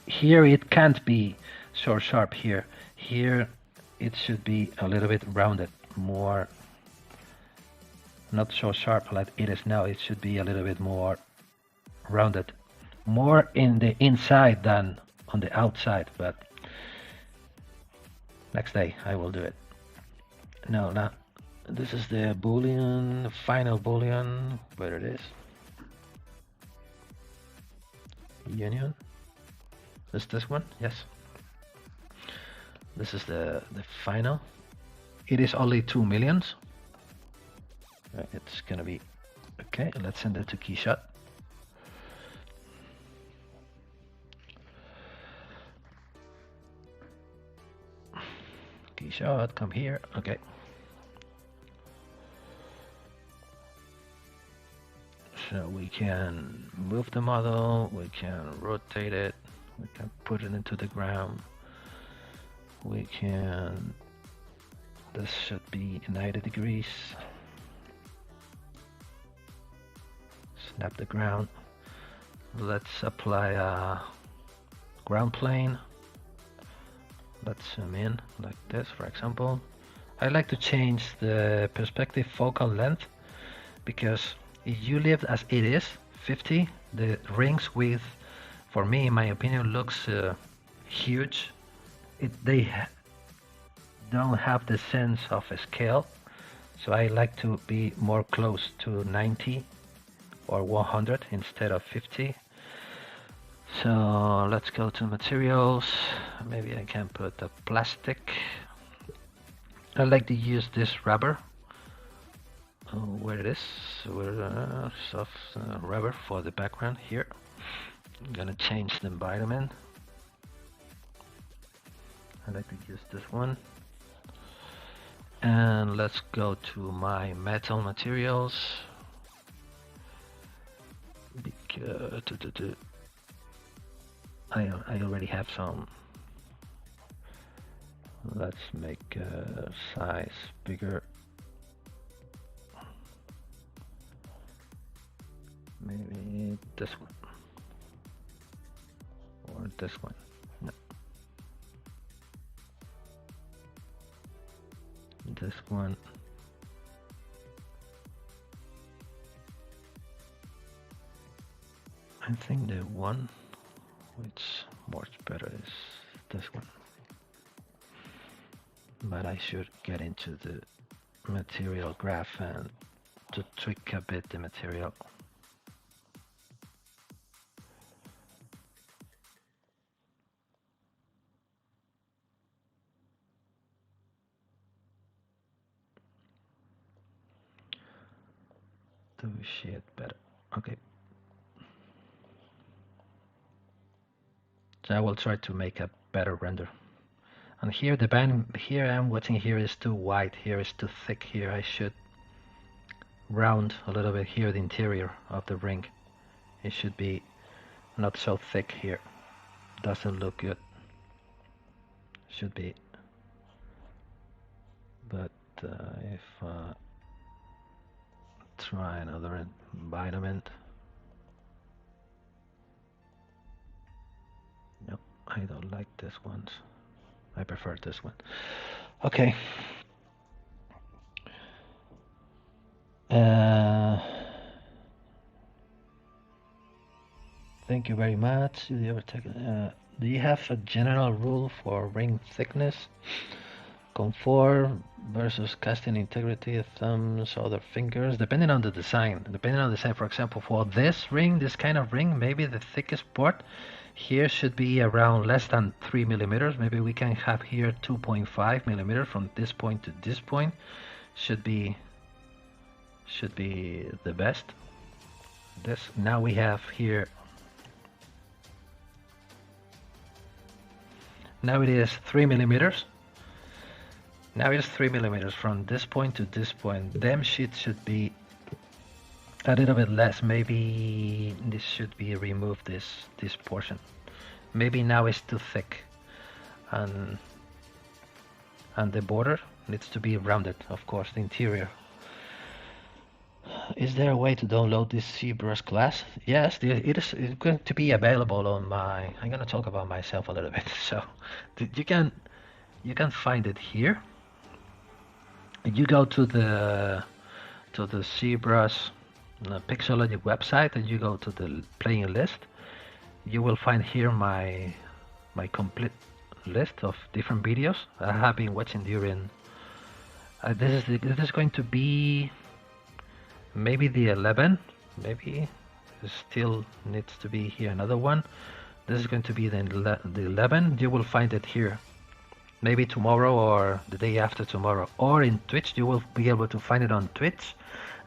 here it can't be so sharp here. Here it should be a little bit rounded, more, not so sharp like it is now. It should be a little bit more rounded, more in the inside than on the outside, but next day I will do it. No, this is the boolean, final boolean, where it is. Union. Is this one? Yes. This is the final. It is only 2 millions. It's gonna be okay. Let's send it to Keyshot. Keyshot, come here. Okay. So we can move the model, we can rotate it, we can put it into the ground, we can, this should be 90 degrees, snap the ground, let's apply a ground plane, let's zoom in like this, for example. I like to change the perspective focal length, because if you leave as it is, 50, the rings width, for me, in my opinion, looks huge. They don't have the sense of a scale, so I like to be more close to 90 or 100 instead of 50. So let's go to materials. Maybe I can put a plastic. I like to use this rubber. Where it is, soft rubber for the background here. I'm gonna change the environment. I like to use this one. And let's go to my metal materials. Because I already have some. Let's make size bigger. Maybe this one or this one. No. This one. I think the one which works better is this one, but I should get into the material graph and to tweak a bit the material. to see it better. Okay. So I will try to make a better render. And here the band here I'm watching here is too wide, here is too thick. Here I should round a little bit here the interior of the ring. It should be not so thick here. Doesn't look good. Should be. But if try another environment. Nope, I don't like this one. I prefer this one. Okay. Thank you very much. Do you have a general rule for ring thickness? Comfort versus casting integrity, thumbs, other fingers, depending on the design. For example, for this ring, this kind of ring, maybe the thickest part here should be around less than 3 millimeters. Maybe we can have here 2.5 millimeters from this point to this point. Should be the best. This now we have here. Now it is 3 millimeters. Now it's 3 millimeters from this point to this point. Them sheets should be a little bit less. Maybe this should be removed, this portion. Maybe now it's too thick, and the border needs to be rounded. Of course, the interior. Is there a way to download this ZBrush class? Yes, it is going to be available on my. I'm going to talk about myself a little bit. So you can find it here. You go to the ZBrush Pixologic website and you go to the playing list. You will find here my complete list of different videos I have been watching during. This is going to be maybe the 11. Maybe it still needs to be here another one. This is going to be the 11. You will find it here. Maybe tomorrow or the day after tomorrow, or in Twitch. You will be able to find it on Twitch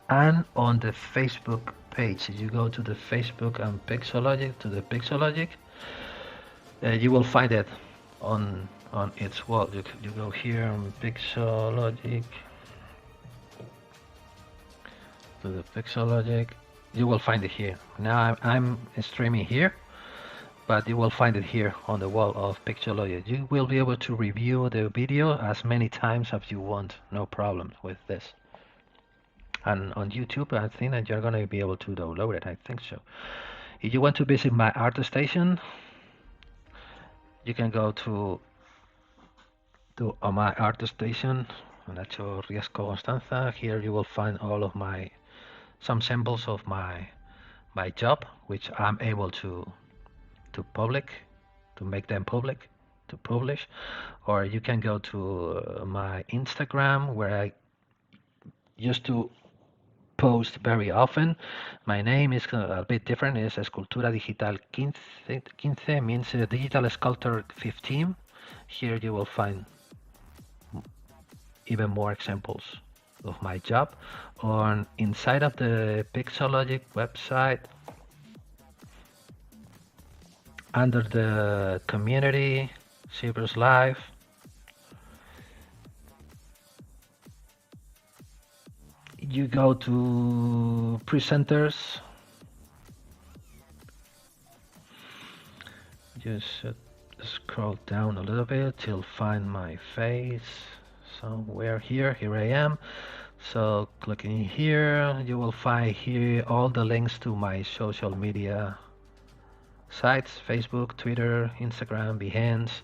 and on the Facebook page. You go to the Facebook and Pixologic, you will find it on its wall. You go here on Pixologic, to the Pixologic. You will find it here. Now I'm streaming here, but you will find it here on the wall of Pixologic. You will be able to review the video as many times as you want, no problem with this. And on YouTube, I think that you're going to be able to download it, I think so. If you want to visit my ArtStation, you can go to my ArtStation, Nacho Riesco Gostanza. Here you will find all of some samples of my job, which I'm able to make them public, to publish. Or you can go to my Instagram, where I used to post very often. My name is a bit different. It's Escultura Digital 15, means Digital Sculptor 15. Here you will find even more examples of my job. On inside of the Pixologic website, under the community, ZBrush Live, you go to presenters. Just scroll down a little bit till find my face somewhere here. Here I am. So clicking here, you will find here all the links to my social media sites: Facebook, Twitter, Instagram, Behance,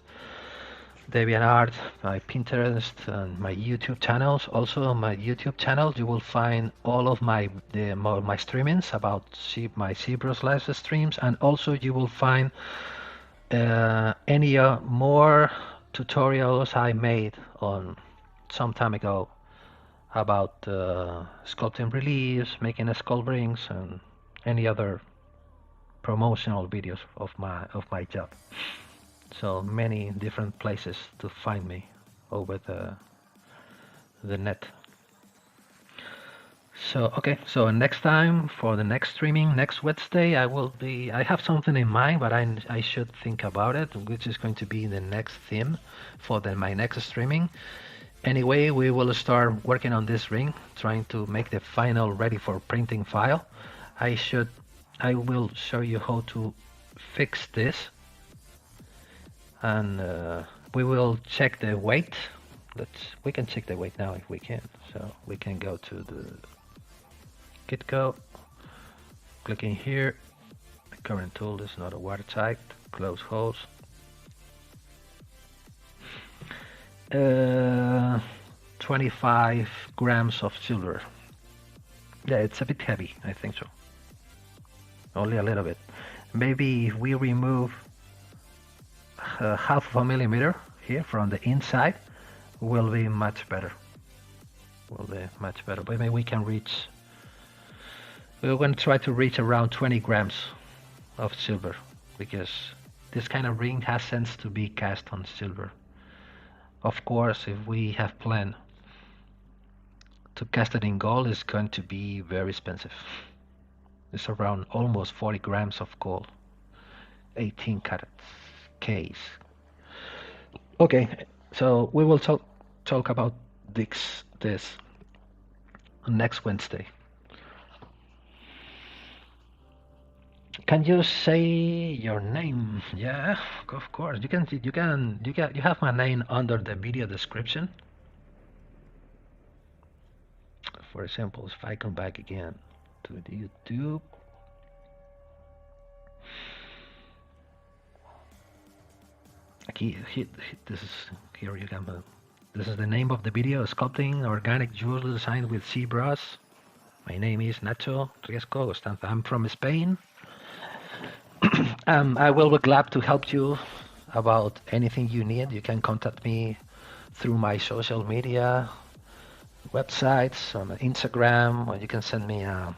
DeviantArt, my Pinterest, and my YouTube channels. Also on my YouTube channel, you will find all of my streamings about my ZBrush live streams, and also you will find any more tutorials I made on some time ago about sculpting reliefs, making sculpt rings, and any other promotional videos of my job. So many different places to find me over the net. So okay, so next time for the next streaming next Wednesday, I have something in mind, but I should think about it, which is going to be the next theme for my next streaming. Anyway, we will start working on this ring, trying to make the final ready for printing file. I will show you how to fix this, and we will check the weight. We can check the weight now if we can. So we can go to the Gitgo, clicking here. The current tool is not a watertight. Close hose. 25 grams of silver. Yeah, it's a bit heavy, I think so. Only a little bit. Maybe if we remove half of a millimeter here from the inside, will be much better. Will be much better. But maybe we can reach. We're going to try to reach around 20 grams of silver, because this kind of ring has sense to be cast on silver. Of course, if we have planned to cast it in gold, it's going to be very expensive. It's around almost 40 grams of gold, 18 carats case. Okay, so we will talk about this next Wednesday. Can you say your name? Yeah, of course. You have my name under the video description. For example, if I come back again to the YouTube, here you can. This is the name of the video: Sculpting Organic Jewelry Design with ZBrush. My name is Nacho Riesco Gostanza. I'm from Spain. I will be glad to help you about anything you need. You can contact me through my social media websites, on Instagram, or you can send me an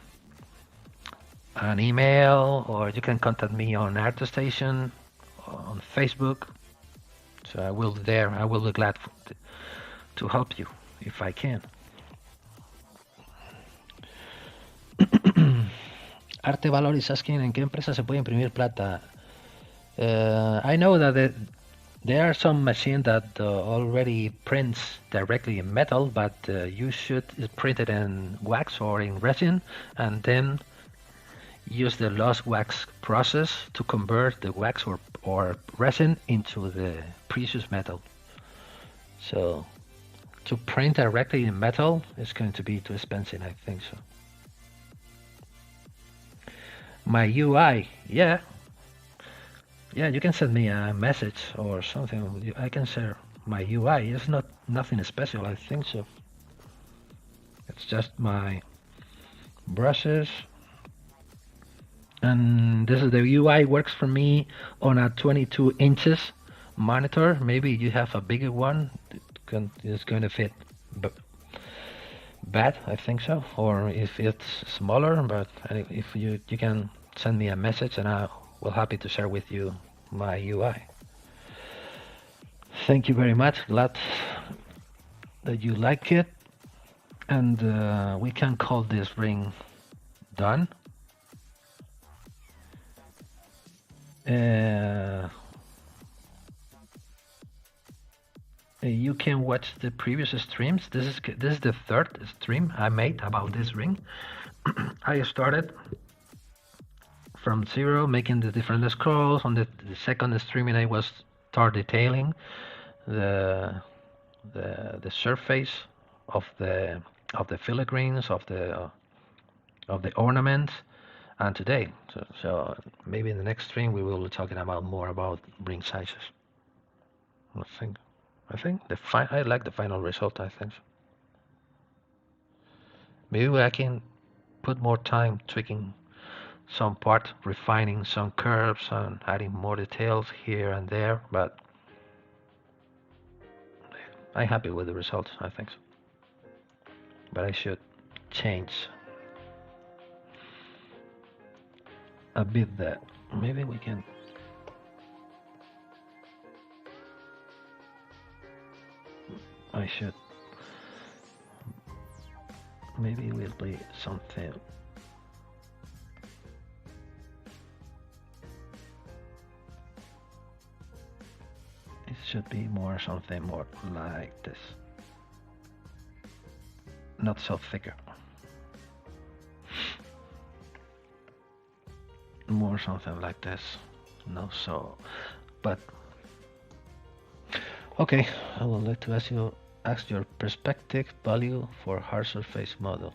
email, or you can contact me on ArtStation, on Facebook. So I will be glad to help you if I can. Arte Valor is asking, ¿en qué empresa se puede imprimir plata? I know that there are some machines that already prints directly in metal, but you should print it in wax or in resin, and then use the lost wax process to convert the wax or resin into the precious metal. So to print directly in metal is going to be too expensive, I think so. My UI, yeah, you can send me a message or something. I can share my UI. It's nothing special, I think so. It's just my brushes, and this is the UI. Works for me on a 22 inches monitor. Maybe you have a bigger one. It's going to fit bad, I think so. Or if it's smaller, but if you can send me a message, and I will happy to share with you my UI. Thank you very much. Glad that you like it, and we can call this ring done. You can watch the previous streams. This is the third stream I made about this ring. I started from zero, making the different scrolls. On the second streaming, I was start detailing the surface of the filigrines of the ornaments. And today, so maybe in the next stream we will be talking about more about ring sizes. I think I like the final result. I think so. Maybe I can put more time tweaking some part, refining some curves and adding more details here and there, but I'm happy with the results, I think so. But I should change a bit that. Maybe we can. I should Maybe it will be something. It should be more something more like this. Not so thicker. More something like this. No so, but okay. I would like to ask your perspective value for hard surface models.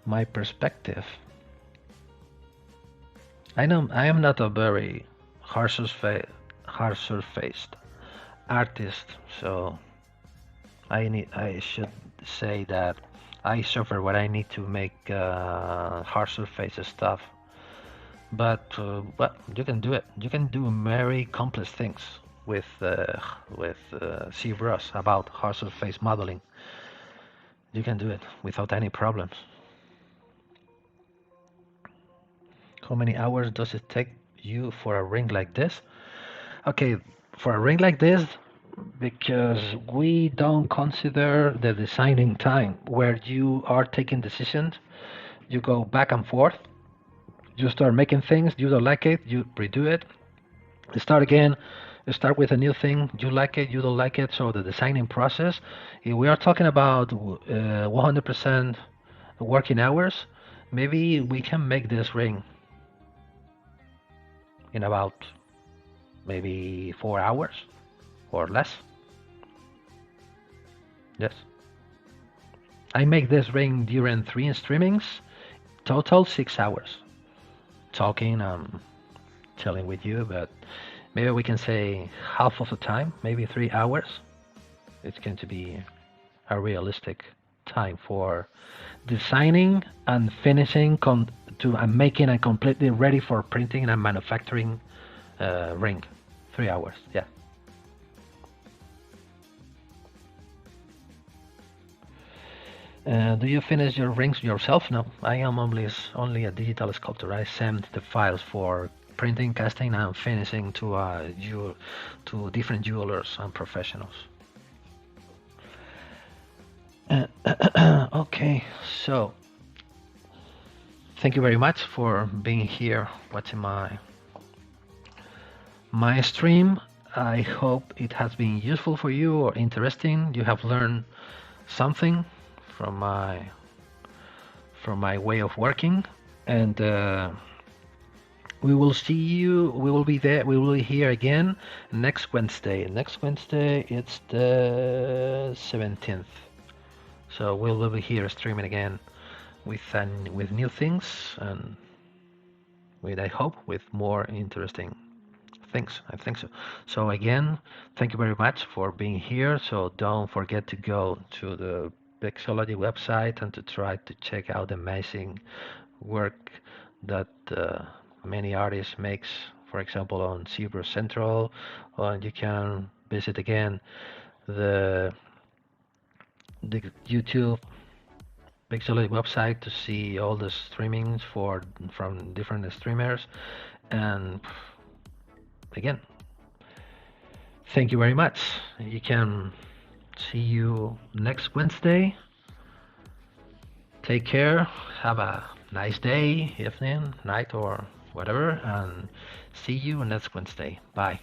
My perspective. I know I am not a very hard surfaced artist, so I should say that I suffer what I need to make hard surface stuff. But you can do it. You can do very complex things with ZBrush about hard surface modeling. You can do it without any problems. How many hours does it take you for a ring like this? Okay, for a ring like this, because we don't consider the designing time where you are taking decisions. You go back and forth. You start making things. You don't like it. You redo it. Start again. Start with a new thing. You like it. You don't like it. So the designing process. If we are talking about 100% working hours, maybe we can make this ring in about maybe 4 hours or less. Yes. I make this ring during 3 streamings, total 6 hours. Talking, chilling with you, but maybe we can say half of the time, maybe 3 hours. It's going to be a realistic time for designing and finishing and making a completely ready for printing and manufacturing ring. 3 hours, yeah. Do you finish your rings yourself? No, I am only a digital sculptor. I send the files for printing, casting, and finishing to different jewelers and professionals. Okay, so thank you very much for being here watching my stream. I hope it has been useful for you or interesting. You have learned something from my way of working, and we will see you. We will be there. We will be here again next Wednesday. Next Wednesday, it's the 17th. So we will be here streaming again with new things and I hope with more interesting things. I think so. So again, thank you very much for being here. So don't forget to go to the Pixologic website and to try to check out the amazing work that many artists makes. For example, on ZBrush Central, and you can visit again the YouTube Pixologic website to see all the streamings from different streamers. And again, thank you very much. You can see you next Wednesday. Take care. Have a nice day, evening, night, or whatever, and see you next Wednesday. Bye.